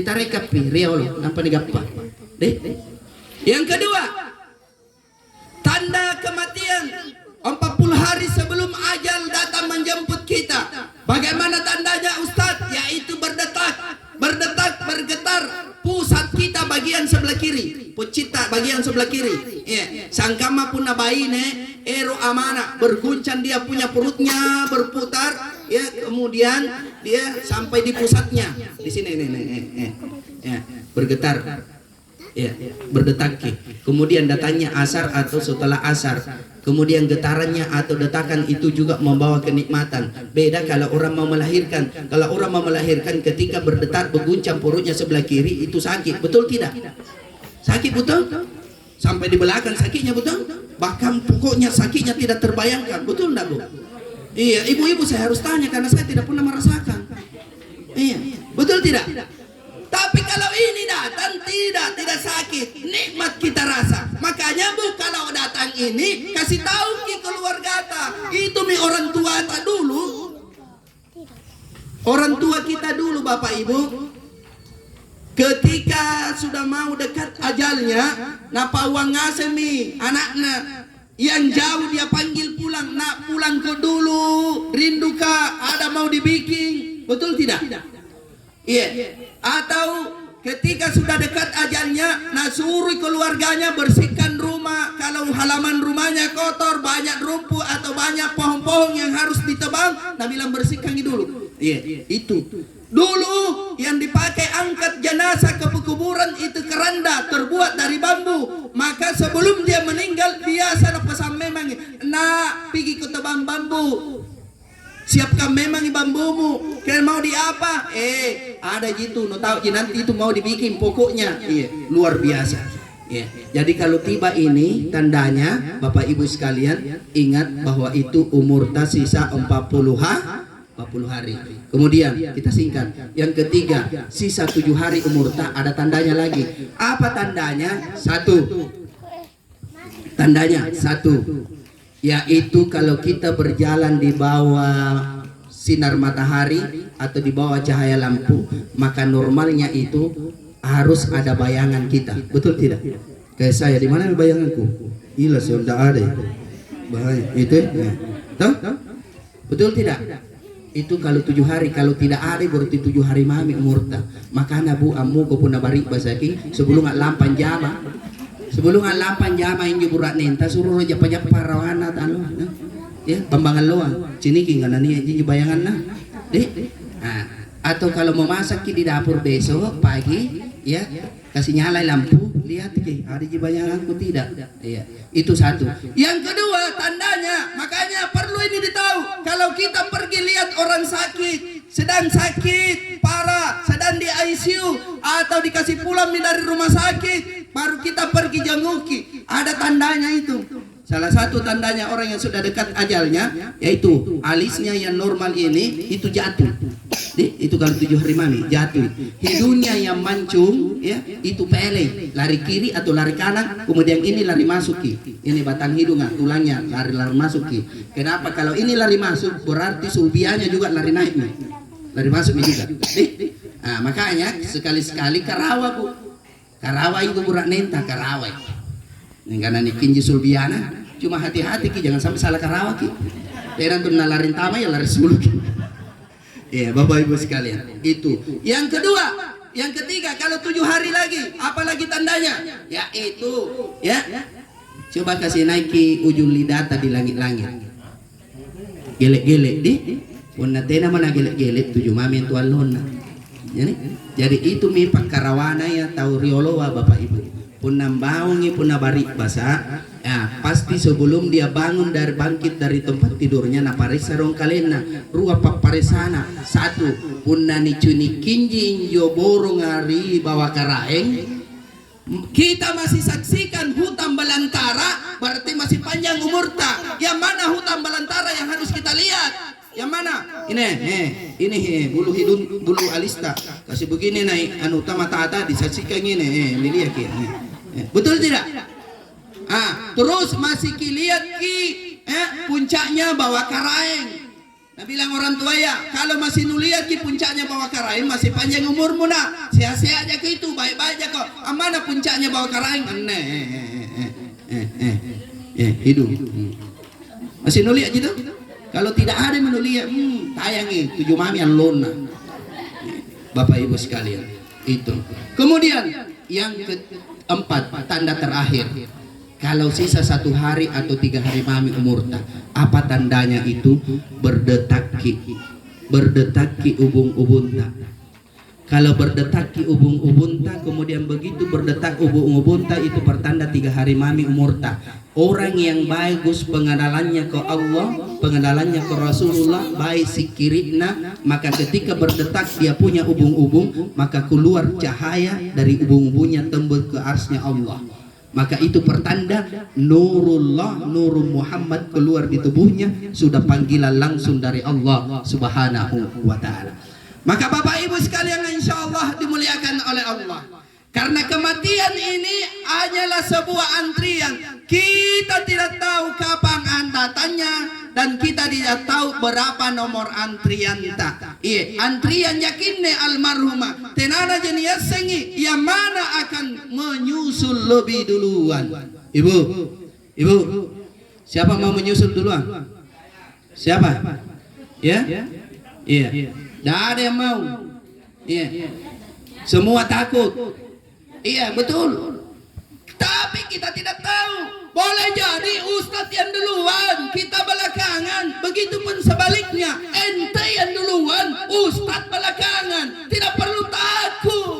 tarik kapi riol nampak digapa. Yang kedua, tanda kematian 40 hari sebelum ajal datang menjemput kita. Bagaimana tandanya Ustadz? Yaitu bergetar, pusat kita bagian sebelah kiri, pucita bagian sebelah kiri. Ya, sangkama pun nabaine ero amana, berguncang dia punya perutnya berputar. Ya, kemudian dia sampai di pusatnya di sini ya, bergetar, ya, berdetak. Kemudian datangnya asar atau setelah asar. Kemudian getarannya atau detakan itu juga membawa kenikmatan. Beda kalau orang mau melahirkan. Kalau orang mau melahirkan ketika berdetak berguncang perutnya sebelah kiri itu sakit, betul tidak? Sakit betul? Sampai di belakang sakitnya betul? Bahkan pokoknya sakitnya tidak terbayangkan, betul enggak, Bu? Iya, ibu-ibu saya harus tanya karena saya tidak pernah merasakan. Iya, betul tidak? Tapi kalau ini datang tidak sakit, nikmat kita rasa. Makanya Bu, kalau datang ini kasih tahu ke keluarga ta. Itu mi orang tua ta dulu. Orang tua kita dulu Bapak Ibu. Ketika sudah mau dekat ajalnya, napa uang ngasemi anaknya yang jauh dia panggil pulang, nak pulang ke dulu, rindu kak, ada mau dibikin, betul tidak? Iya. Atau ketika sudah dekat ajalnya, nah suruh keluarganya bersihkan rumah. Kalau halaman rumahnya kotor, banyak rumput atau banyak pohon-pohon yang harus ditebang, nah bilang bersihkan dulu. Iya, itu. Dulu yang dipakai angkat jenazah ke pekuburan itu keranda terbuat dari bambu. Maka sebelum dia meninggal biasa pesan memang, nak pergi ke tebang bambu, siapkan memang bambumu. Kalian mau di apa? Ada gitu, no tahu nanti itu mau dibikin pokoknya. Iya, luar biasa. Iya. Jadi kalau tiba ini tandanya Bapak Ibu sekalian ingat bahwa itu umur sisa 40 hari. Kemudian kita singkat. Yang ketiga, sisa 7 hari umur tak ada tandanya lagi. Apa tandanya? Satu, yaitu kalau kita berjalan di bawah sinar matahari atau di bawah cahaya lampu, maka normalnya itu harus ada bayangan kita. Betul tidak? Kayak saya, di mana bayanganku? Gila, sudah ada. Bahaya. Itu ya. Tahu? Betul tidak? Itu kalau 7 hari, kalau tidak ada berarti 7 hari mami umurta. Makanya Bu amu ko pun nabari basaki sebelum nggak lampan jama. Sebelum alapan jama yang burak nenta suruh aja pajak parawana tanu. Ya, pembangan loang. Sini kingana nih aja bayangan nah. Nah, atau kalau mau masak di dapur besok pagi, ya kasih nyala lampu, lihat ada di bayanganku tidak. Iya, itu satu. Yang kedua tandanya, makanya perlu ini ditahu. Kalau kita pergi lihat orang sakit, sedang sakit parah, sedang di ICU atau dikasih pulang dari rumah sakit, baru kita pergi jenguki, ada tandanya itu. Salah satu tandanya orang yang sudah dekat ajalnya, yaitu alisnya yang normal ini itu jatuh. Itu kalau 7 hari mami jatuh. Hidungnya yang mancung, ya itu pele, lari kiri atau lari kanan, kemudian ini lari masuki. Ini batang hidungnya, tulangnya lari masuki. Kenapa? Kalau ini lari masuk, berarti sulbianya juga lari naik nih. Lari masuk juga. Nah, makanya sekali-sekali karawa bu. Karawa itu burak nenta karawa. Ini karena ini kinji sulbiana. Cuma hati-hati ki, jangan sampai salah karawa ki. Tenan tuh nalarin tama ya lari suluk. Iya, Bapak Ibu sekalian. Itu. Yang kedua, yang ketiga, kalau 7 hari lagi, apalagi tandanya? Ya itu, ya. Coba kasih naiki ujung lidah di langit-langit. Gelek-gelek di. Punna tena mana gelek-gelek 7 mami yang tuan lona. Jadi itu mipak karawana ya tahu riolowa Bapak Ibu. Punna baungi punna bari basa. Ya, pasti sebelum dia bangun dari bangkit dari tempat tidurnya na parisa rong kalena rua paparesana satu punna ni cuni kinjing jo borong ngari bawa karaeng. Kita masih saksikan hutan belantara, berarti masih panjang umurta. Yang mana hutan belantara yang harus kita lihat? Yang mana? Ini bulu hidung bulu alista kasih begini naik anu mata disaksikan ini lihat betul tidak? Terus masih kiliat ki puncaknya bawa karaeng. Nah bilang orang tua ya, kalau masih nuliat ki puncaknya bawa karaeng masih panjang umurmu nak. Sehat-sehat aja ke itu, baik-baik aja kok. Mana puncaknya bawa karaeng? Hidung. Masih nuliat gitu? Kalau tidak ada menuliat, tayangi 7 mami yang lona. Bapak Ibu sekalian, itu. Kemudian yang keempat, tanda terakhir. Kalau sisa 1 hari atau 3 hari mami umurta, apa tandanya itu? Berdetaki ubung-ubunta. Kalau berdetaki ubung-ubunta, kemudian begitu berdetak ubung-ubunta itu pertanda 3 hari mami umurta. Orang yang bagus pengenalannya ke Allah, pengenalannya ke Rasulullah, baik sikirina, maka ketika berdetak dia punya ubung-ubung, maka keluar cahaya dari ubung-ubungnya tembus ke arsy Allah. Maka itu pertanda nurullah, nurul Muhammad keluar di tubuhnya, sudah panggilan langsung dari Allah Subhanahu wa ta'ala. Maka Bapak Ibu sekalian insya Allah dimuliakan oleh Allah. Karena kematian ini hanyalah sebuah antrian. Kita tidak tahu kapan andatannya dan kita tidak tahu berapa nomor antrian tak. Iya, antrian yakinnya almarhumah. Tenana jenias sengi yang mana akan menyusul lebih duluan. Ibu, siapa mau menyusul duluan? Siapa? Ya? Iya. Tidak ada yang mau. Iya. Semua takut. Iya, betul. Tapi kita tidak tahu. Boleh jadi ustadz yang duluan, kita belakangan. Begitupun sebaliknya, ente yang duluan, ustadz belakangan. Tidak perlu takut.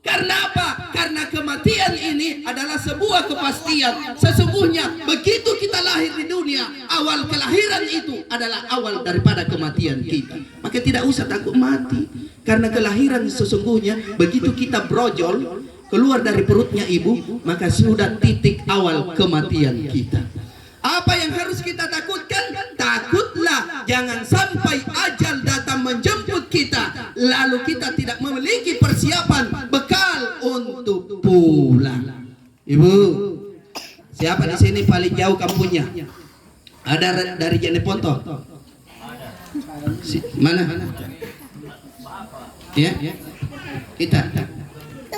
Karena apa? Karena kematian ini adalah sebuah kepastian. Sesungguhnya begitu kita lahir di dunia, awal kelahiran itu adalah awal daripada kematian kita. Maka tidak usah takut mati. Karena kelahiran sesungguhnya begitu kita brojol keluar dari perutnya ibu, maka sudah titik awal kematian kita. Apa yang harus kita takutkan? Takutlah jangan sampai ajal datang menjemput kita, lalu kita tidak memiliki persiapan bekal untuk pulang. Ibu, siapa di sini paling jauh kampungnya? Ada dari Jeneponto? Mana? Ya, kita.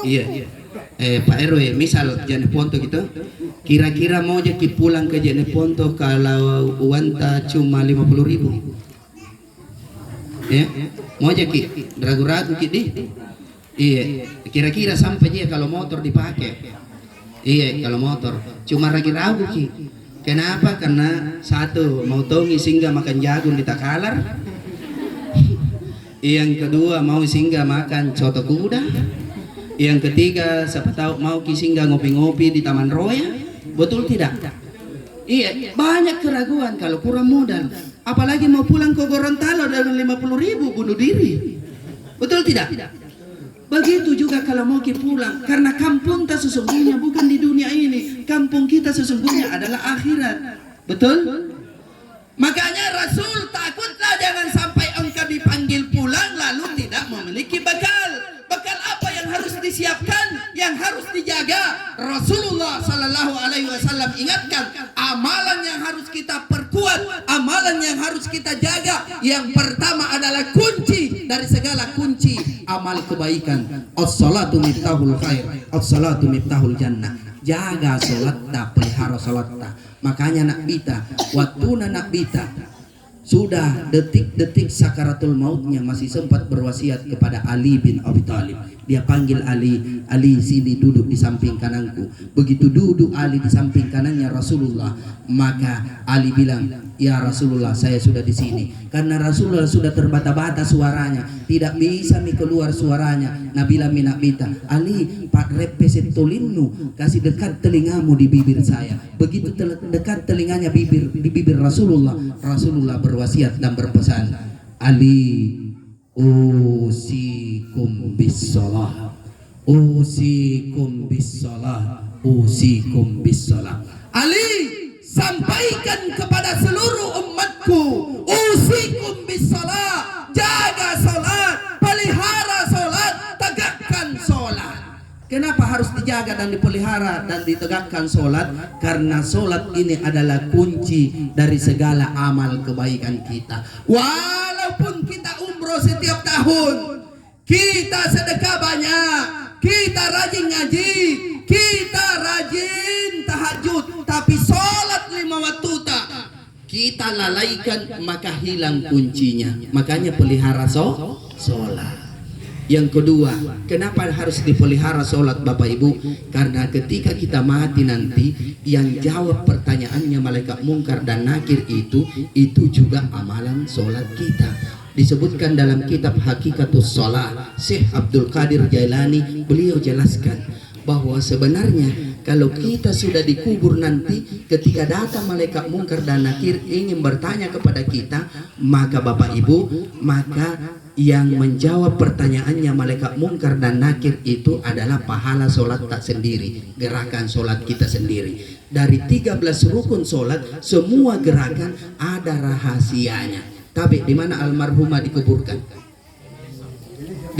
Iya. Pak RW, misal Jeneponto gitu, kira-kira mau jadi pulang ke Jeneponto kalau uanta cuma 50.000, ya, mau jadi ragu-ragu gitu, iya, kira-kira sampai dia kalau motor dipakai, Iya, kalau motor cuma ragu-ragu Ki. Kenapa? Karena satu mau tongi singgah makan jagung di Takalar. Yang kedua mau singgah makan coto kuda. Yang ketiga siapa tahu mau singgah ngopi-ngopi di Taman Roya. Betul tidak? Iya, banyak keraguan kalau kurang modal. Apalagi mau pulang ke Gorontalo dengan 50.000 bunuh diri. Betul tidak? Begitu juga kalau mau pulang, karena kampung kita sesungguhnya bukan di dunia ini. Kampung kita sesungguhnya adalah akhirat. Betul? Makanya Rasul takutlah jangan sampai engkau dipanggil pulang lalu tidak memiliki bekal. Bekal apa yang harus disiapkan, yang harus dijaga? Rasulullah Sallallahu Alaihi Wasallam ingatkan, amalan yang harus kita perkuat, amalan yang harus kita jaga. Yang pertama adalah kunci dari segala kunci amal kebaikan. As-salatu miftahul khair, as-salatu miftahul jannah. Jaga salatna, pelihara salatna. Makanya nak bita, waktu nak bita sudah detik-detik sakaratul mautnya masih sempat berwasiat kepada Ali bin Abi Thalib. Dia panggil Ali, Ali sini duduk di samping kananku. Begitu duduk Ali di samping kanannya Rasulullah, maka Ali bilang, ya Rasulullah, saya sudah di sini. Karena Rasulullah sudah terbata-bata suaranya, tidak bisa keluar suaranya. Nabila minabita, Ali, pak repeset tolinnu, kasih dekat telingamu di bibir saya. Begitu dekat telinganya di bibir Rasulullah, Rasulullah berwasiat dan berpesan, Ali, usikum bisalah, usikum bisalah, usikum bisalah. Ali, sampaikan kepada seluruh umatku, usikum bisalah, jaga salat, pelihara salat, tegakkan salat. Kenapa harus dijaga dan dipelihara dan ditegakkan salat? Karena salat ini adalah kunci dari segala amal kebaikan kita. Walaupun kita umroh setiap tahun, kita sedekah banyak, kita rajin ngaji, kita rajin tahajud, tapi salat 5 waktu tak kita lalaikan, maka hilang kuncinya. Makanya pelihara salat. Yang kedua, kenapa harus dipelihara sholat Bapak Ibu? Karena ketika kita mati nanti, yang jawab pertanyaannya malaikat mungkar dan nakir itu juga amalan sholat kita. Disebutkan dalam kitab Hakikatus Sholat, Syekh Abdul Qadir Jailani, beliau jelaskan bahwa sebenarnya kalau kita sudah dikubur nanti, ketika datang malaikat mungkar dan nakir ingin bertanya kepada kita, maka Bapak Ibu, maka yang menjawab pertanyaannya malaikat mungkar dan nakir itu adalah pahala sholat tak sendiri, gerakan sholat kita sendiri. Dari 13 rukun sholat, semua gerakan ada rahasianya. Tapi di mana almarhumah dikuburkan?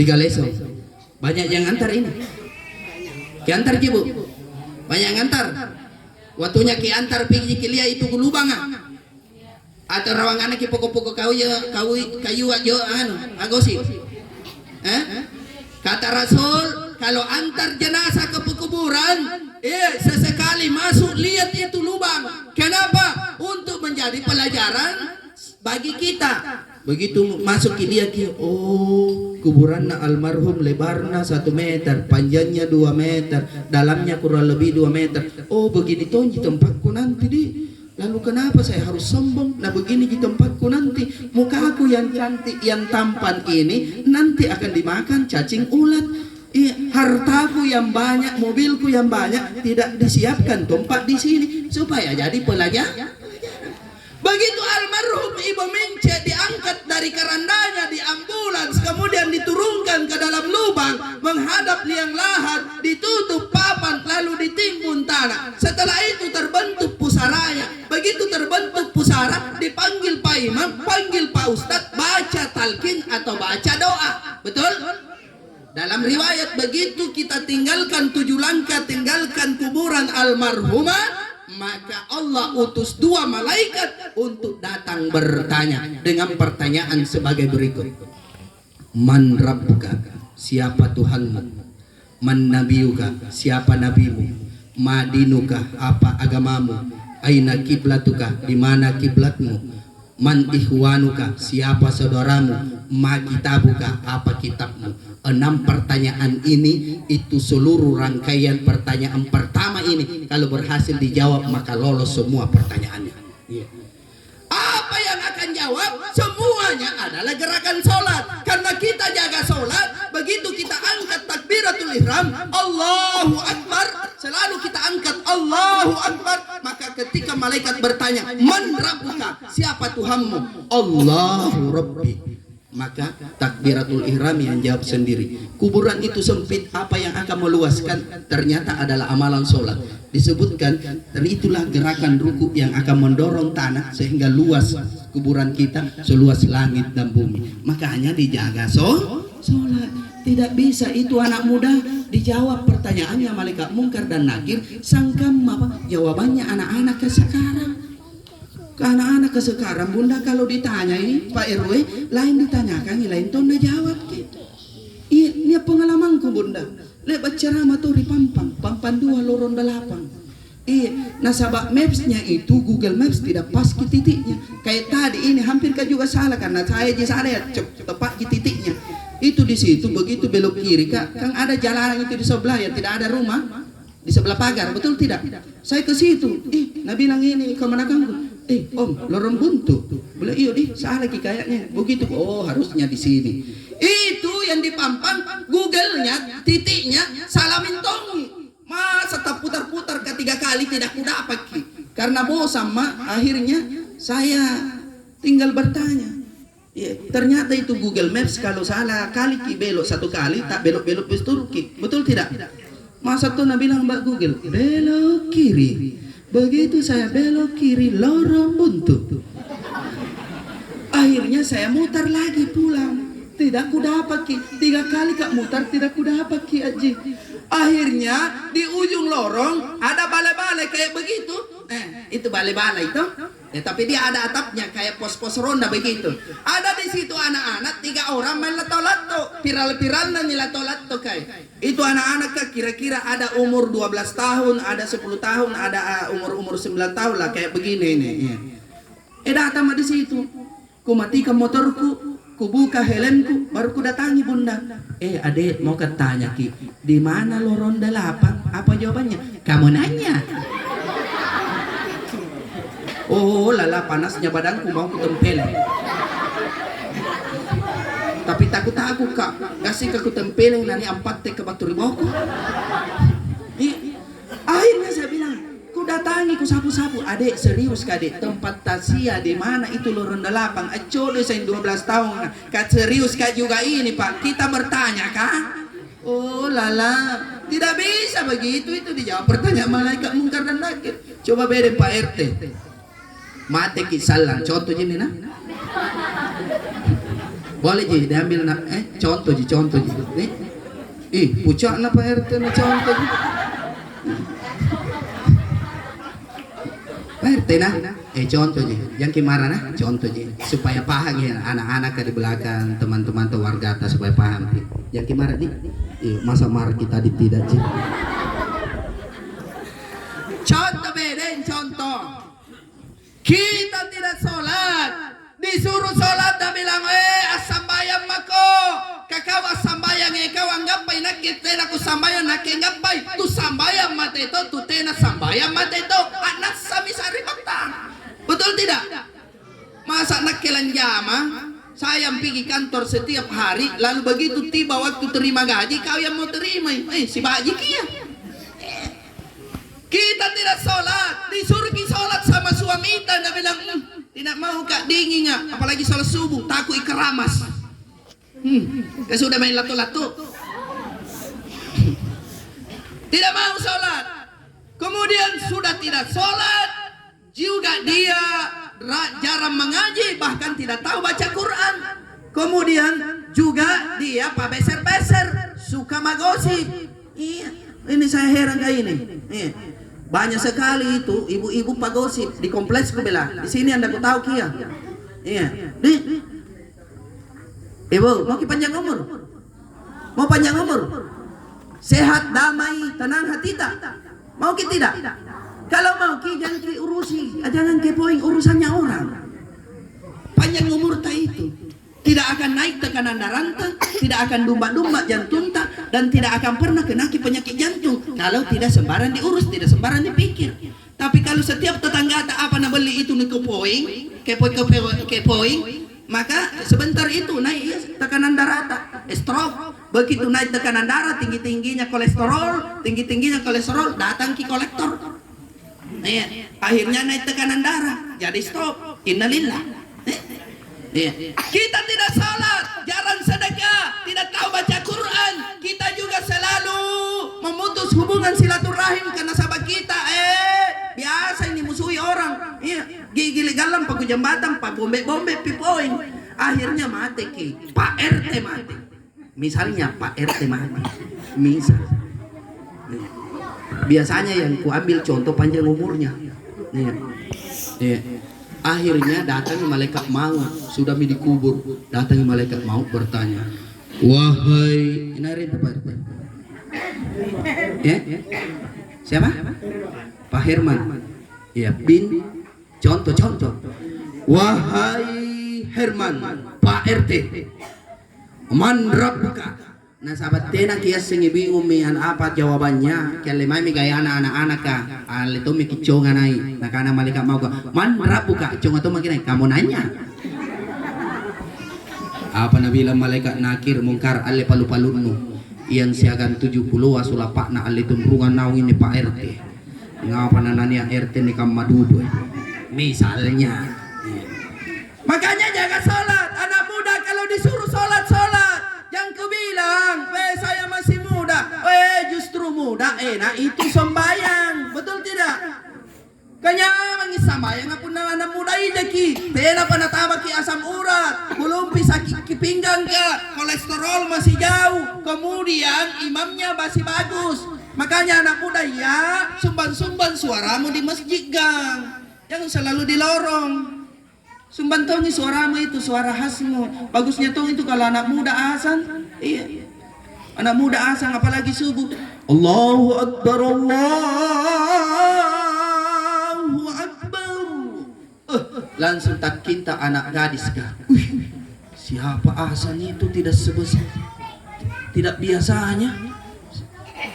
Di Galesong. Banyak yang antar ini. Ki antar Ki Bu. Banyak yang antar. Waktunya ki antar pergi kilia itu ke lubang. Atau rawangan ki pokok-pokok kayu aja agosi. Kata Rasul, kalau antar jenazah ke pekuburan, sesekali masuk lihat itu lubang. Kenapa? Untuk menjadi pelajaran bagi kita. Begitu masuk ke dia, oh kuburan almarhum lebarnya 1 meter, panjangnya 2 meter, dalamnya kurang lebih 2 meter. Oh begini toh di tempatku nanti di. Lalu kenapa saya harus sombong? Nah begini di tempatku nanti, muka aku yang cantik, yang tampan ini nanti akan dimakan cacing ulat. Hartaku yang banyak, mobilku yang banyak tidak disiapkan tempat di sini supaya jadi pelajar. Begitu almarhum Ibu Mince diangkat dari kerandanya di ambulans, kemudian diturunkan ke dalam lubang menghadap liang lahat, ditutup papan lalu ditimbun tanah. Setelah itu terbentuk pusaranya. Begitu terbentuk pusara, dipanggil Pak Imam, panggil Pak Ustadz, baca talqin atau baca doa. Betul? Dalam riwayat begitu kita tinggalkan 7 langkah, tinggalkan kuburan almarhumah, maka Allah utus 2 malaikat untuk datang bertanya dengan pertanyaan sebagai berikut. Man rabbuka, siapa Tuhanmu? Man nabiyuka, siapa nabimu? Madinuka, apa agamamu? Aina kiblatuka, di mana kiblatmu? Man ikhwanuka, siapa saudaramu? kita buka apa kitabmu. 6 pertanyaan ini itu seluruh rangkaian pertanyaan pertama ini. Kalau berhasil dijawab maka lolos semua pertanyaannya. Apa yang akan jawab? Semuanya adalah gerakan sholat. Karena kita jaga sholat, begitu kita angkat takbiratul ihram, Allahu Akbar, selalu kita angkat Allahu Akbar, maka ketika malaikat bertanya, Man Rabbuka, siapa Tuhanmu? Allahu Rabbi. Maka takbiratul ihram yang jawab sendiri. Kuburan itu sempit, apa yang akan meluaskan? Ternyata adalah amalan sholat. Disebutkan, dan itulah gerakan ruku yang akan mendorong tanah sehingga luas kuburan kita seluas langit dan bumi. Makanya dijaga sholat. Tidak bisa itu anak muda dijawab pertanyaannya malaikat mungkar dan nakir, sangkam apa? Jawabannya anak-anak ke sekarang. Ke anak-anak ke sekarang, Bunda kalau ditanya ini Pak RW, lain ditanyakan, lain tuh jawab gitu. Iya, ini pengalamanku Bunda. Lebat ceramah tuh di Pampan 2 lorong 8. Iya, nasabah Maps-nya itu Google Maps tidak pas ke titiknya. Kayak tadi ini hampir kan juga salah karena saya tepat ke titiknya. Itu di situ begitu belok kiri Kak, kan ada jalan itu di sebelah ya, tidak ada rumah di sebelah pagar, betul tidak? Saya ke situ. Nah bilang ini ke manakangku? Om, lorong buntu. Boleh iya salah kayaknya. Begitu. Oh, harusnya di sini. Itu yang di Pampang, Google-nya, titiknya salah mintongi. Masa tak putar-putar ketiga kali tidak kudapat ki. Karena bosan akhirnya saya tinggal bertanya. Ya, ternyata itu Google Maps kalau salah kali ki belok 1 kali tak belok-belok bestur ki. Betul tidak? Masa tuh bilang Mbak Google belok kiri. Begitu saya belok kiri lorong buntu. Akhirnya saya mutar lagi pulang. Tidak kudapat ki. 3 kali Kak mutar tidak kudapat ki Aji. Akhirnya di ujung lorong ada balai-balai kayak begitu. Itu balai-balai itu. Tapi dia ada atapnya kayak pos-pos ronda begitu. Ada di situ anak-anak 3 orang main lato-lato, piral-piral dan lato-lato kayak. Itu anak-anak kira-kira ada umur 12 tahun, ada 10 tahun, ada umur 9 tahun lah kayak begini ini. Datang di situ. Ku matikan motorku, ku buka helmku, baru ku datangi Bunda. Adek mau ketanya ki, di mana lorong 8? Apa jawabannya? Kamu nanya. Oh lala panasnya badanku mau kutempel. Tapi takut Kak, kasih ke kutempel nani 4 ke batu riboku. Akhirnya saya bilang, ku datangi ku sapu-sapu. Adek serius Kadek, tempat tasia di mana itu lorong 8? Acodo saya 12 tahun. Kak serius Kak juga ini Pak, kita bertanya Kak. Oh lala, tidak bisa begitu, itu dijawab pertanyaan malaikat mungkar dan nakir. Coba beda Pak RT. Mate kisalan, contoh ini nah. Boleh ji diambil nak, contoh ji. Nih, pucak na Pak RT na contoh ji. Pak RT nah, contoh ji, yang kimara nah, contoh ji, supaya paham ya anak-anak di belakang teman-teman atau warga atas supaya paham. Yang kimara nih, masa marah kita tidak ji. Contoh beda, contoh. Kita tidak sholat, disuruh sholat dan bilang asambayang mako kakau asambayang kau anggap pai nak kita aku sambayang nak anggap pai tu sambayang mate itu tu tena sambayang mate itu anak sami sari bakta. Betul tidak? Masa nak kelan jama saya pergi kantor setiap hari, lalu begitu tiba waktu terima gaji kau yang mau terima si baji kia. Kita tidak sholat, disuruh sholat sama suami kita, dia bilang tidak mau Kak, dingin nggak, apalagi sholat subuh, takut ikeramas. Sudah main lato-lato, tidak mau sholat. Kemudian sudah tidak sholat, juga dia jarang mengaji, bahkan tidak tahu baca Quran. Kemudian juga dia pak beser-beser, suka magosip. Iya, ini saya heran kayak ini. Iya. Banyak sekali itu ibu-ibu pagosip di kompleks bela. Di sini Anda tahu kia. Iya. Ibu, mau panjang umur? Mau panjang umur? Sehat, damai, tenang hati tak? Mau ki tidak? Kalau mau ki jangan ki urusi, jangan kepoin urusannya orang. Panjang umur tak itu. tidak akan naik tekanan darah, tidak akan dumba-dumba jantung, dan tidak akan pernah kena penyakit jantung kalau tidak sembarang diurus, tidak sembarang dipikir. Tapi kalau setiap tetangga tak apa nak beli itu nih kepoing, maka sebentar itu naik tekanan darah, stroke. Begitu naik tekanan darah, tinggi-tingginya kolesterol, datang ke kolektor. Akhirnya naik tekanan darah, jadi stroke. Innalillah. Kita tidak salat, jarang sedekah, tidak tahu baca Quran. Kita juga selalu memutus hubungan silaturahim karena sahabat kita. Biasa ini musuhi orang. Gigi galam paku jembatan, pak bombe pipoin. Akhirnya mati ki. Pak RT mati. Misalnya Pak RT mati. Misal. Biasanya yang kuambil contoh panjang umurnya. Akhirnya datang malaikat maut, sudah dikubur. Datang malaikat maut bertanya, wahai siapa? Pak Herman. Ya, bin contoh. Wahai Herman, Pak RT, man rabbuka. Nah sahabat tena kia sengi bingung mian apa jawabannya kali mai mi gaya anak-anak ka al itu mi kiconga nai nah kana malaikat mau ka man rabbuka conga to makin kamu nanya apa nabila malaikat nakir mungkar ale palu-palunnu yang siagan 70 wasulapak na ale tumrungan naung ini Pak RT ngapa nanani RT ni kamadudo misalnya. Makanya jaga salat anak muda, kalau disuruh salat yang kubilang, saya masih muda, justru muda, nah itu sembayang, betul tidak? Kanya mangi sembayang apun anak muda ki, tena panatama ki asam urat, belum bisa ki pinggang ke, kolesterol masih jauh, kemudian imamnya masih bagus, makanya anak muda ya, sumban suaramu di masjid gang, jangan selalu di lorong. Sumban tau nih suaramu itu suara khasmu. Bagusnya tau itu kalau anak muda azan. Iya. Anak muda azan apalagi subuh. Allahu Akbar, Allahu Akbar. Langsung tak kinta anak gadis kah. Siapa azan itu tidak sebesar, tidak biasanya.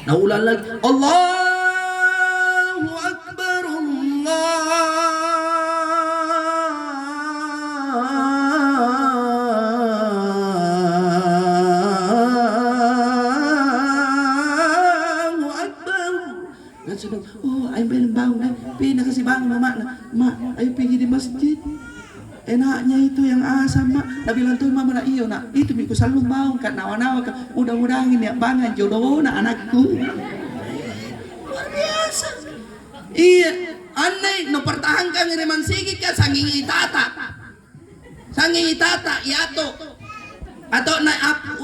Nah ulang lagi. Allahu Akbar, Allah. Ayo bangun, pindah kasih bangun mak, ayo pergi di masjid. Enaknya itu yang asam mak. Nabi lantai mama nak iyo nak, itu miku selalu bangun kan nawa-nawa kan. Mudah-mudahan ya bangan jodoh nak anakku. Luar biasa. Iya, aneh no pertahankan ngiriman sigit kan sangingi tata yato atau naik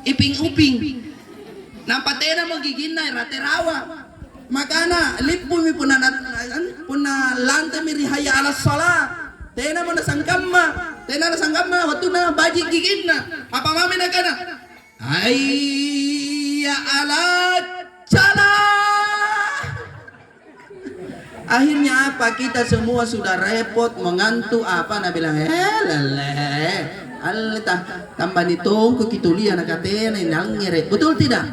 iping. Nampak tena mau gigin naik rate rawa. Makana lipu mi puna lantai miri haya ala salat. Tena mana sangkamma waktu na baji gigina. Apa mami nak kana? Hayya ala salat. Akhirnya apa, kita semua sudah repot mengantuk apa nak bilang lele. Allah tambah ditunggu kitulia nak katena inang ngere. Betul tidak?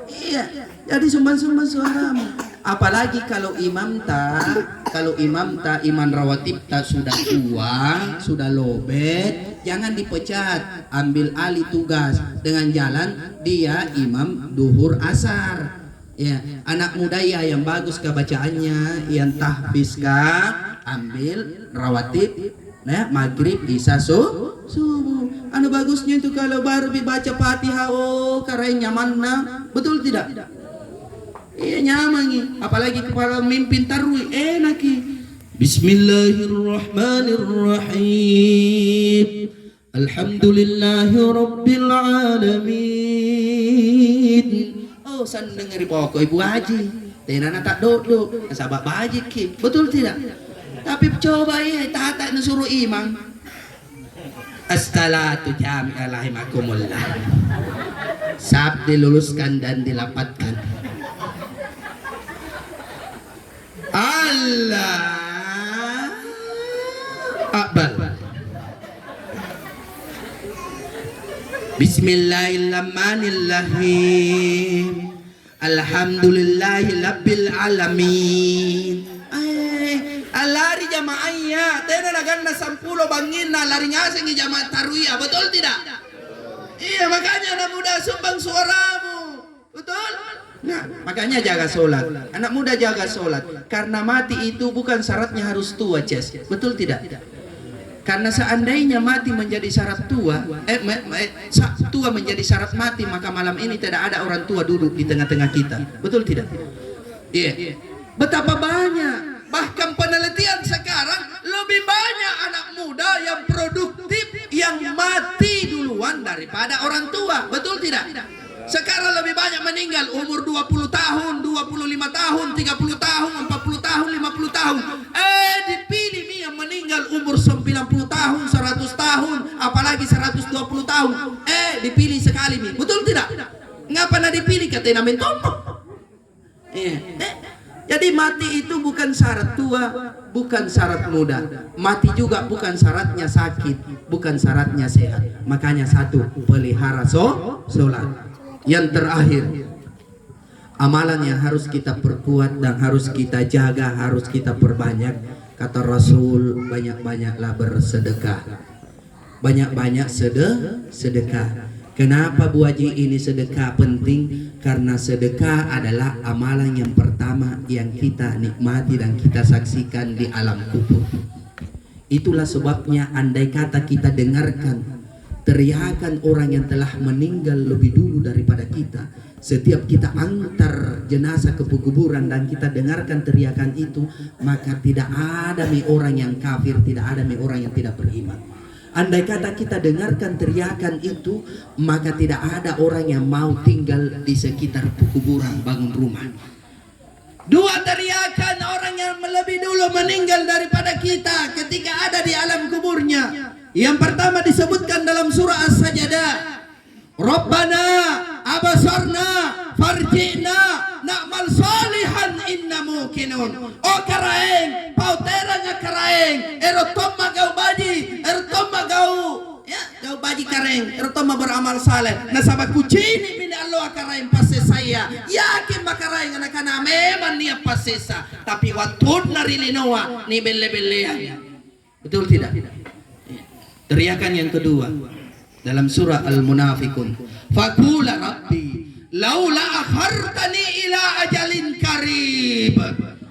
Iya. Jadi sumban suaramu. Apalagi kalau imam iman rawatib ta sudah tua, sudah lobet, jangan dipecat, ambil alih tugas dengan jalan dia imam duhur asar. Ya, anak muda ya yang bagus kebacaannya, yang tahfiz ambil rawatib, nah maghrib isya subuh. Anu bagusnya itu kalau baru dibaca Fatihah, karena nyaman, betul tidak? Iya nyaman, apalagi kepala mimpin tarwi enak. Bismillahirrahmanirrahim. Alhamdulillahi rabbil alamin. Oh, san dengeri pokok ibu haji. Tenana tak duduk, sahabat haji ki. Betul tidak? Tapi coba tata suruh imam. As-salatu jami'ah rahimakumullah. Sab diluluskan dan dilapatkan. Allah Akbar. Bismillahirrahmanirrahim. Alhamdulillahirabbil alamin. Lari jamaahnya, tena naganna 10 bangina lari ngaseng di jamaah tarwiyah, betul tidak? Iya, makanya anak muda sumbang suaramu, betul? Nah, makanya jaga sholat. Anak muda jaga sholat, karena mati itu bukan syaratnya harus tua, Ces. Betul tidak? Karena seandainya mati menjadi syarat tua, tua menjadi syarat mati, maka malam ini tidak ada orang tua duduk di tengah-tengah kita. Betul tidak? Iya. Betapa banyak. Bahkan penelitian sekarang lebih banyak anak muda yang produktif yang mati duluan daripada orang tua. Betul tidak? Sekarang lebih banyak meninggal umur 20 tahun, 25 tahun, 30 tahun, 40 tahun, 50 tahun. Dipilih nih yang meninggal umur 90 tahun, 100 tahun, apalagi 120 tahun. Dipilih sekali nih. Betul tidak? Ngapa na dipilih katanya mentompo? Jadi mati itu bukan syarat tua, bukan syarat muda. Mati juga bukan syaratnya sakit, bukan syaratnya sehat. Makanya satu, pelihara sholat. Yang terakhir, amalan yang harus kita perkuat dan harus kita jaga, harus kita perbanyak. Kata Rasul, banyak-banyaklah bersedekah. Banyak-banyak sedekah. Kenapa Bu Haji ini sedekah penting? Karena sedekah adalah amalan yang pertama yang kita nikmati dan kita saksikan di alam kubur. Itulah sebabnya andai kata kita dengarkan teriakan orang yang telah meninggal lebih dulu daripada kita, setiap kita antar jenazah ke kuburan dan kita dengarkan teriakan itu, maka tidak ada orang yang kafir, tidak ada orang yang tidak beriman. Andai kata kita dengarkan teriakan itu, maka tidak ada orang yang mau tinggal di sekitar kuburan, bangun rumah. Dua teriakan orang yang lebih dulu meninggal daripada kita ketika ada di alam kuburnya. Yang pertama disebutkan dalam surah As-Sajdah, Rabbana abasarna farji'na na'mal salihan inna muqinun. Oh karaeng, pauteranya karaeng, erotoma gau baji, erotoma gau baji karaeng, erotoma beramal saleh. Nasabah kucini min Allah karaeng pase saya. Yakin bakaraeng anak-anak memang dia pasesa, tapi watun narilinoa ni belle-bellean. Betul tidak? Teriakan yang kedua dalam surah Al-Munafiqun, faqula rabbi laula akhartani ila ajalin karib.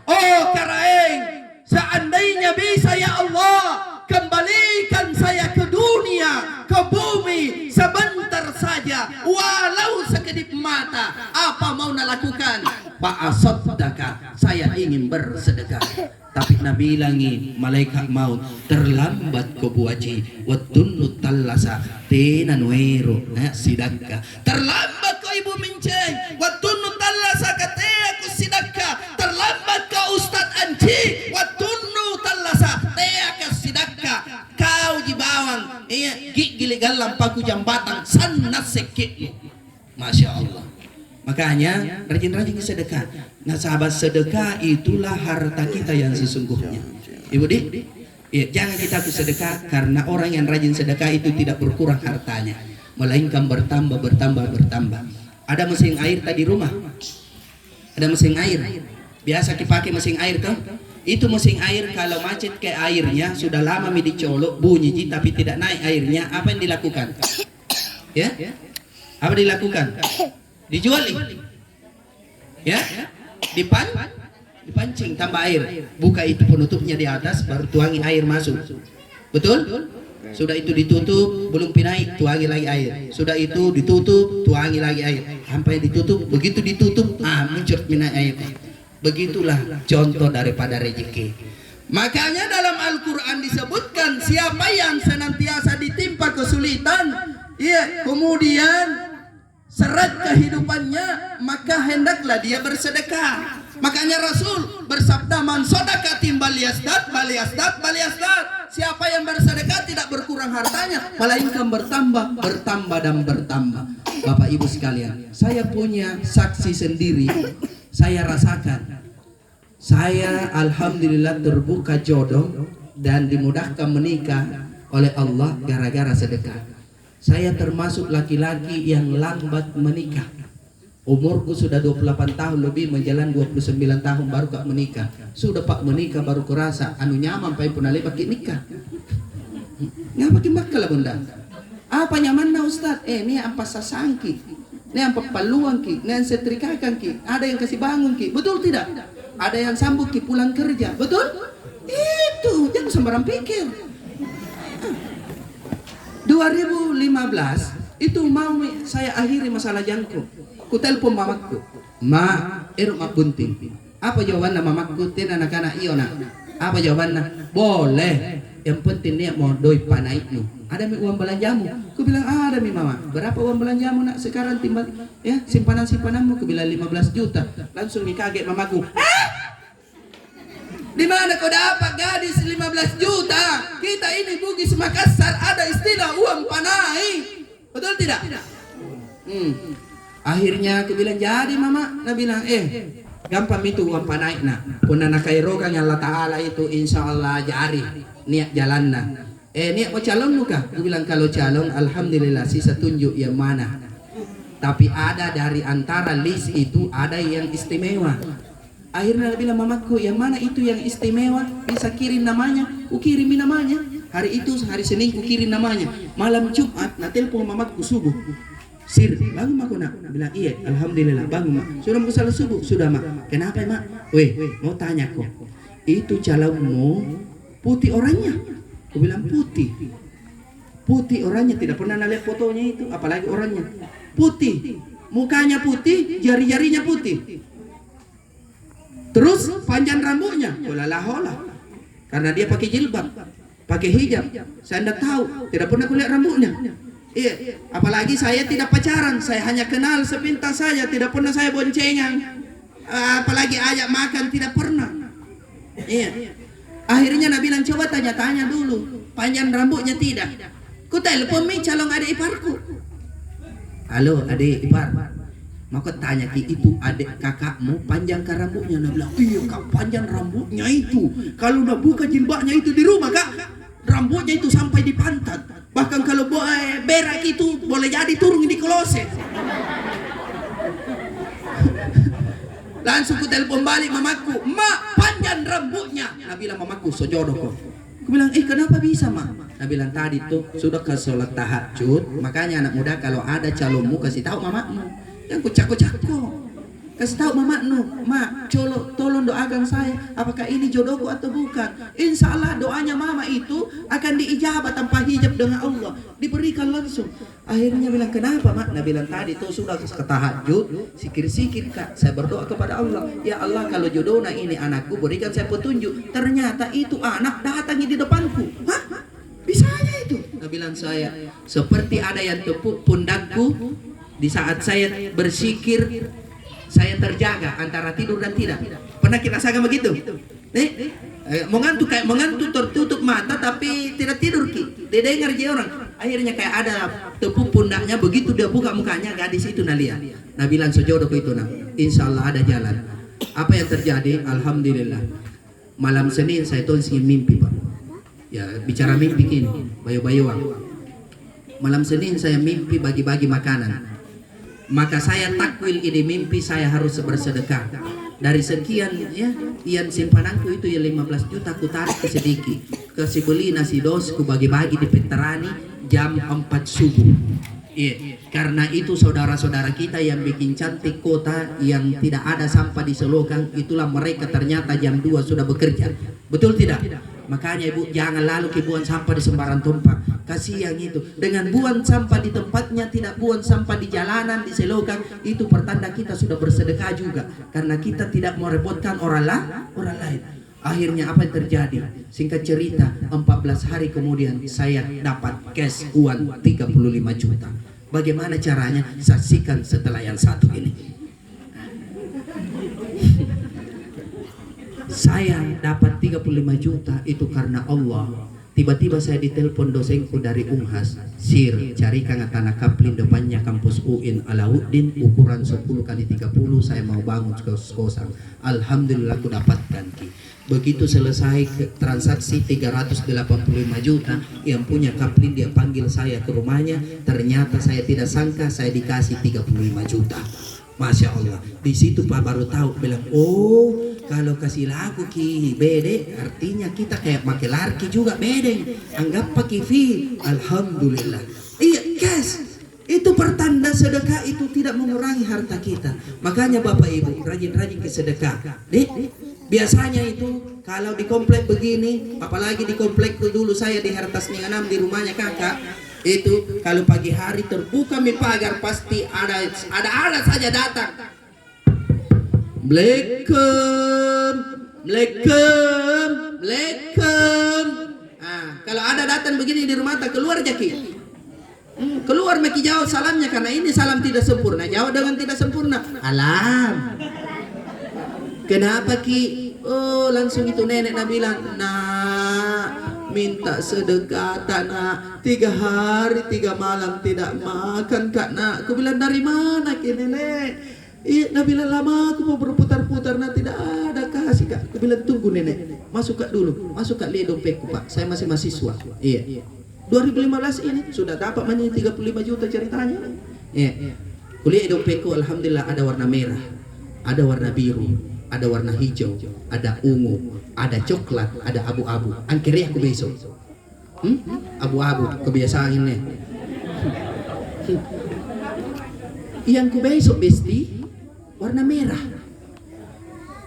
Oh karaeng, seandainya bisa ya Allah kembalikan saya ke dunia, ke bumi sebentar saja, walau sekedip mata, apa mau lakukan? Fa'asaddaka, saya ingin bersedekah. Tapi Nabi bilangi malaikat maut, terlambat kau Bu Haji, watunu tallasa tena nuero sidakka. Terlambat kau Ibu Minceng, watunu tallasa katea ku sidakka. Terlambat kau Ustaz Anci, watunu tallasa tea ku sidakka. Kau jibawang gigili galam paku jambatan sanna sekit. Masya Allah. Makanya rajin-rajin sedekah. Nah sahabat, sedekah itulah harta kita yang sesungguhnya. Ibu Dik, jangan kita sedekah, karena orang yang rajin sedekah itu tidak berkurang hartanya, melainkan bertambah. Ada mesin air tadi rumah, ada mesin air. Biasa dipakai mesin air tuh. Itu mesin air kalau macet ke airnya sudah lama dicolok bunyi tapi tidak naik airnya, apa yang dilakukan? Ya, apa dilakukan? Dijual, ya, dipancing tambah air, buka itu penutupnya di atas, baru tuangi air masuk. Betul? Sudah itu ditutup, belum pinaik, tuangi lagi air. Sudah itu ditutup, tuangi lagi air. Sampai ditutup, begitu ditutup, mencurt minyak air. Begitulah contoh daripada rezeki. Makanya dalam Al-Quran disebutkan, siapa yang senantiasa ditimpa kesulitan, kemudian seret kehidupannya, maka hendaklah dia bersedekah. Makanya Rasul bersabda, man sodakatin baliasdat. Siapa yang bersedekah tidak berkurang hartanya, melainkan bertambah. Bapak Ibu sekalian, saya punya saksi sendiri. Saya rasakan, saya alhamdulillah terbuka jodoh dan dimudahkan menikah oleh Allah gara-gara sedekah. Saya termasuk laki-laki yang lambat menikah. Umurku sudah 28 tahun lebih, menjalan 29 tahun baru kak menikah. Sudah pak menikah baru kurasa anu nyaman pai pun ale pakai nikah. Ngapa makin bakal bunda? Apa nyaman na Ustaz? Ini apa sasangki? Ini apa paluang ki? Ini yang setrikakan ki? Ada yang kasih bangun ki? Betul tidak? Ada yang sambut ki pulang kerja? Betul? Itu jangan sembarang pikir. 2015 itu mau saya akhiri masalah jangkuk. Ku telepon mamaku, ma mak bunting. Apa jawabannya mamaku? Tin anak-anak iyo nak. Apa jawabannya? Boleh. Yang penting dia mau doi panaikmu. Ada mi uang belanjamu? Ku bilang ada mi mama. Berapa uang belanjamu nak sekarang timbang ya simpanan-simpananmu? Ku bilang 15 juta. Langsung mi kaget mamaku. Di mana kau dapat gadis 15 juta? Kita ini Bugis Makassar ada istilah uang panai. Betul tidak? Akhirnya aku bilang jadi mama. Nah bilang gampang itu uang panai nak. Pun anak kairokan Allah Ta'ala itu insya Allah jari. Niat jalan nak. Niat mau calon muka? Aku bilang kalau calon alhamdulillah sisa tunjuk yang mana. Tapi ada dari antara list itu ada yang istimewa. Akhirnya dia bilang mamaku, yang mana itu yang istimewa? Bisa kirim namanya, ku kirimi namanya. Hari itu, hari Senin ku kirim namanya. Malam Jumat, nah telepon mamaku subuh. Sir, bangun mak nak? Bilang iya, alhamdulillah bangun mak. Sudah mau salat subuh, sudah mak. Kenapa mak? Weh, mau tanya kok. Itu calonmu putih orangnya? Ku bilang putih. Putih orangnya, tidak pernah lihat fotonya itu, apalagi orangnya. Putih, mukanya putih, jari-jarinya putih. Terus panjang rambutnya, hola. Karena dia pakai jilbab, pakai hijab. Saya tidak tahu, tidak pernah kulihat rambutnya. Iya, apalagi saya tidak pacaran, saya hanya kenal sepintas saja, tidak pernah saya boncengan. Apalagi ajak makan tidak pernah. Iya. Akhirnya Nabi bilang coba tanya-tanya dulu, panjang rambutnya tidak. Ku telepon mi calon adik iparku. Halo adik ipar. Maka tanya ki itu adik kakakmu panjang ke rambutnya? Nah bilang iya kak panjang rambutnya itu. Kalau nak buka jilbabnya itu di rumah kak, rambutnya itu sampai di pantat. Bahkan kalau berak itu boleh jadi turun di kloset. Langsung ku telepon balik mamaku, mak panjang rambutnya. Nah bilang mamaku sojodoh kok. Aku bilang kenapa bisa mak? Nah bilang tadi tuh sudah ke sholat tahajud. Makanya anak muda kalau ada calonmu kasih tahu mamamu. Yang kucak-kucak kasih tahu mama mak tolong doakan saya apakah ini jodohku atau bukan. Insya Allah doanya mama itu akan diijabah tanpa hijab dengan Allah, diberikan langsung. Akhirnya bilang kenapa mak? Nah bilang tadi tuh sudah ke tahajud sikir-sikir kak, saya berdoa kepada Allah, ya Allah kalau jodohnya ini anakku berikan saya petunjuk. Ternyata itu anak datang di depanku. Hah? Bisa aja itu? Nah bilang saya seperti ada yang tepuk pundakku. Di saat saya bersikir, saya terjaga antara tidur dan tidak. Pernah kita rasakan begitu? Mengantuk kayak mengantuk tertutup mata tapi tidak tidur ki. Dia dengar dia orang. Akhirnya kayak ada tepuk pundaknya, begitu dia buka mukanya gadis itu nalia. Nah bilang sejodohku itu nah. Insya Allah ada jalan. Apa yang terjadi? Alhamdulillah. Malam Senin saya tuh mimpi pak. Ya bicara mimpi kini, bayu-bayuan. Malam Senin saya mimpi bagi-bagi makanan. Maka saya takwil ini mimpi saya harus bersedekah. Dari sekian ya, ian simpananku itu ya 15 juta ku tarik ke sedikit. Kasih beli nasi dos ku bagi-bagi di Peterani jam 4 subuh. Iya, karena itu saudara-saudara kita yang bikin cantik kota yang tidak ada sampah di selokan, itulah mereka ternyata jam 2 sudah bekerja. Betul tidak? Makanya ibu jangan lalu buang sampah di sembarang tempat. Kasihan itu. Dengan buang sampah di tempatnya, tidak buang sampah di jalanan, di selokan, itu pertanda kita sudah bersedekah juga. Karena kita tidak mau repotkan orang lain. Akhirnya apa yang terjadi? Singkat cerita, 14 hari kemudian saya dapat cash uang 35 juta. Bagaimana caranya? Saksikan setelah yang satu ini. Saya dapat 35 juta itu karena Allah. Tiba-tiba saya ditelepon dosenku dari Unhas, Sir, carikan tanah kaplin depannya kampus UIN Alauddin ukuran 10 kali 30, saya mau bangun kos-kosan. Alhamdulillah aku dapatkan ki. Begitu selesai transaksi 385 juta, yang punya kaplin dia panggil saya ke rumahnya. Ternyata saya tidak sangka saya dikasih 35 juta. Masya Allah. Di situ Pak baru tahu, bilang, oh kalau kasih laku ki bede, artinya kita kayak pakai larki juga bede. Anggap pakai fee. Alhamdulillah. Iya, guys. Itu pertanda sedekah itu tidak mengurangi harta kita. Makanya Bapak Ibu rajin-rajin ke sedekah. Biasanya itu kalau di komplek begini, apalagi di komplek dulu saya di Hertas Ninganam di rumahnya kakak, itu kalau pagi hari terbuka mi pagar pasti ada saja datang. Assalamualaikum, Assalamualaikum. Kalau ada datang begini di rumah tak keluar jaki. Keluar maki jawab salamnya, karena ini salam tidak sempurna. Jawab dengan tidak sempurna. Alam. Kenapa ki? Oh langsung itu nenek nak bilang, nak minta sedekah tak nak, 3 hari 3 malam tidak makan kak nak. Aku bilang dari mana ki nenek? Iya nak bilang lama aku mau berputar-putar nak tidak ada kasih kak. Aku bilang tunggu nenek, masuk kak dulu, masuk kak lihat dompetku pak, saya masih mahasiswa. Iya. 2015 ini sudah dapat money 35 juta ceritanya. Iya. Kuliah dompetku alhamdulillah ada warna merah, ada warna biru, ada warna hijau, ada ungu, ada coklat, ada abu-abu. Angkiri aku besok. Abu-abu kebiasaan ini. Yang ku besok besti warna merah.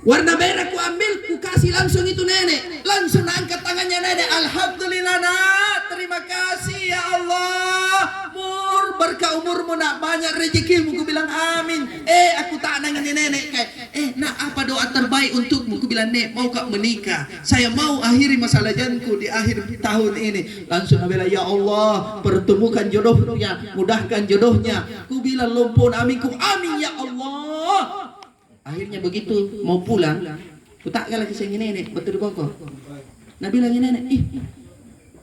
Warna merah ku ambil, ku kasih langsung itu nenek. Langsung angkat tangannya nenek. Alhamdulillah nak, terima kasih ya Allah. Berkah umurmu nak, banyak rezekimu. Ku bilang amin. Aku tak nangis nenek kayak, nak apa doa terbaik untukmu? Ku bilang nek, mau kak menikah? Saya mau akhiri masa lajanku di akhir tahun ini. Langsung aku bilang ya Allah, pertemukan jodohnya, mudahkan jodohnya. Ku bilang lumpun aminku, amin ya Allah. Akhirnya begitu mau pulang, ku tak lagi saya nenek betul koko. Nah bilang nenek,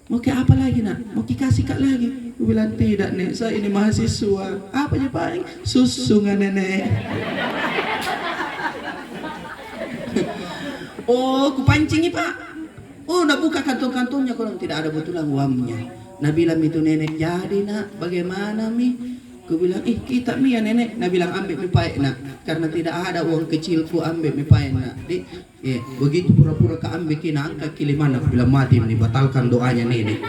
mau ke apa lagi nak? Mau kasih kak lagi? Ku bilang tidak nek, saya ini mahasiswa. Apa aja paling susu nggak nenek? Oh, ku pancingi pak. Oh, nak buka kantong-kantongnya kalau tidak ada betulan uangnya. Nah bilang itu nenek, jadi nak bagaimana mi? Ku bilang, kita mi ya nenek. Nah bilang ambil mi paek nak, karena tidak ada uang kecilku ambil mi paek nak. Begitu pura-pura ke ambil kina angkat kilimana. Aku bilang mati, batalkan doanya nenek.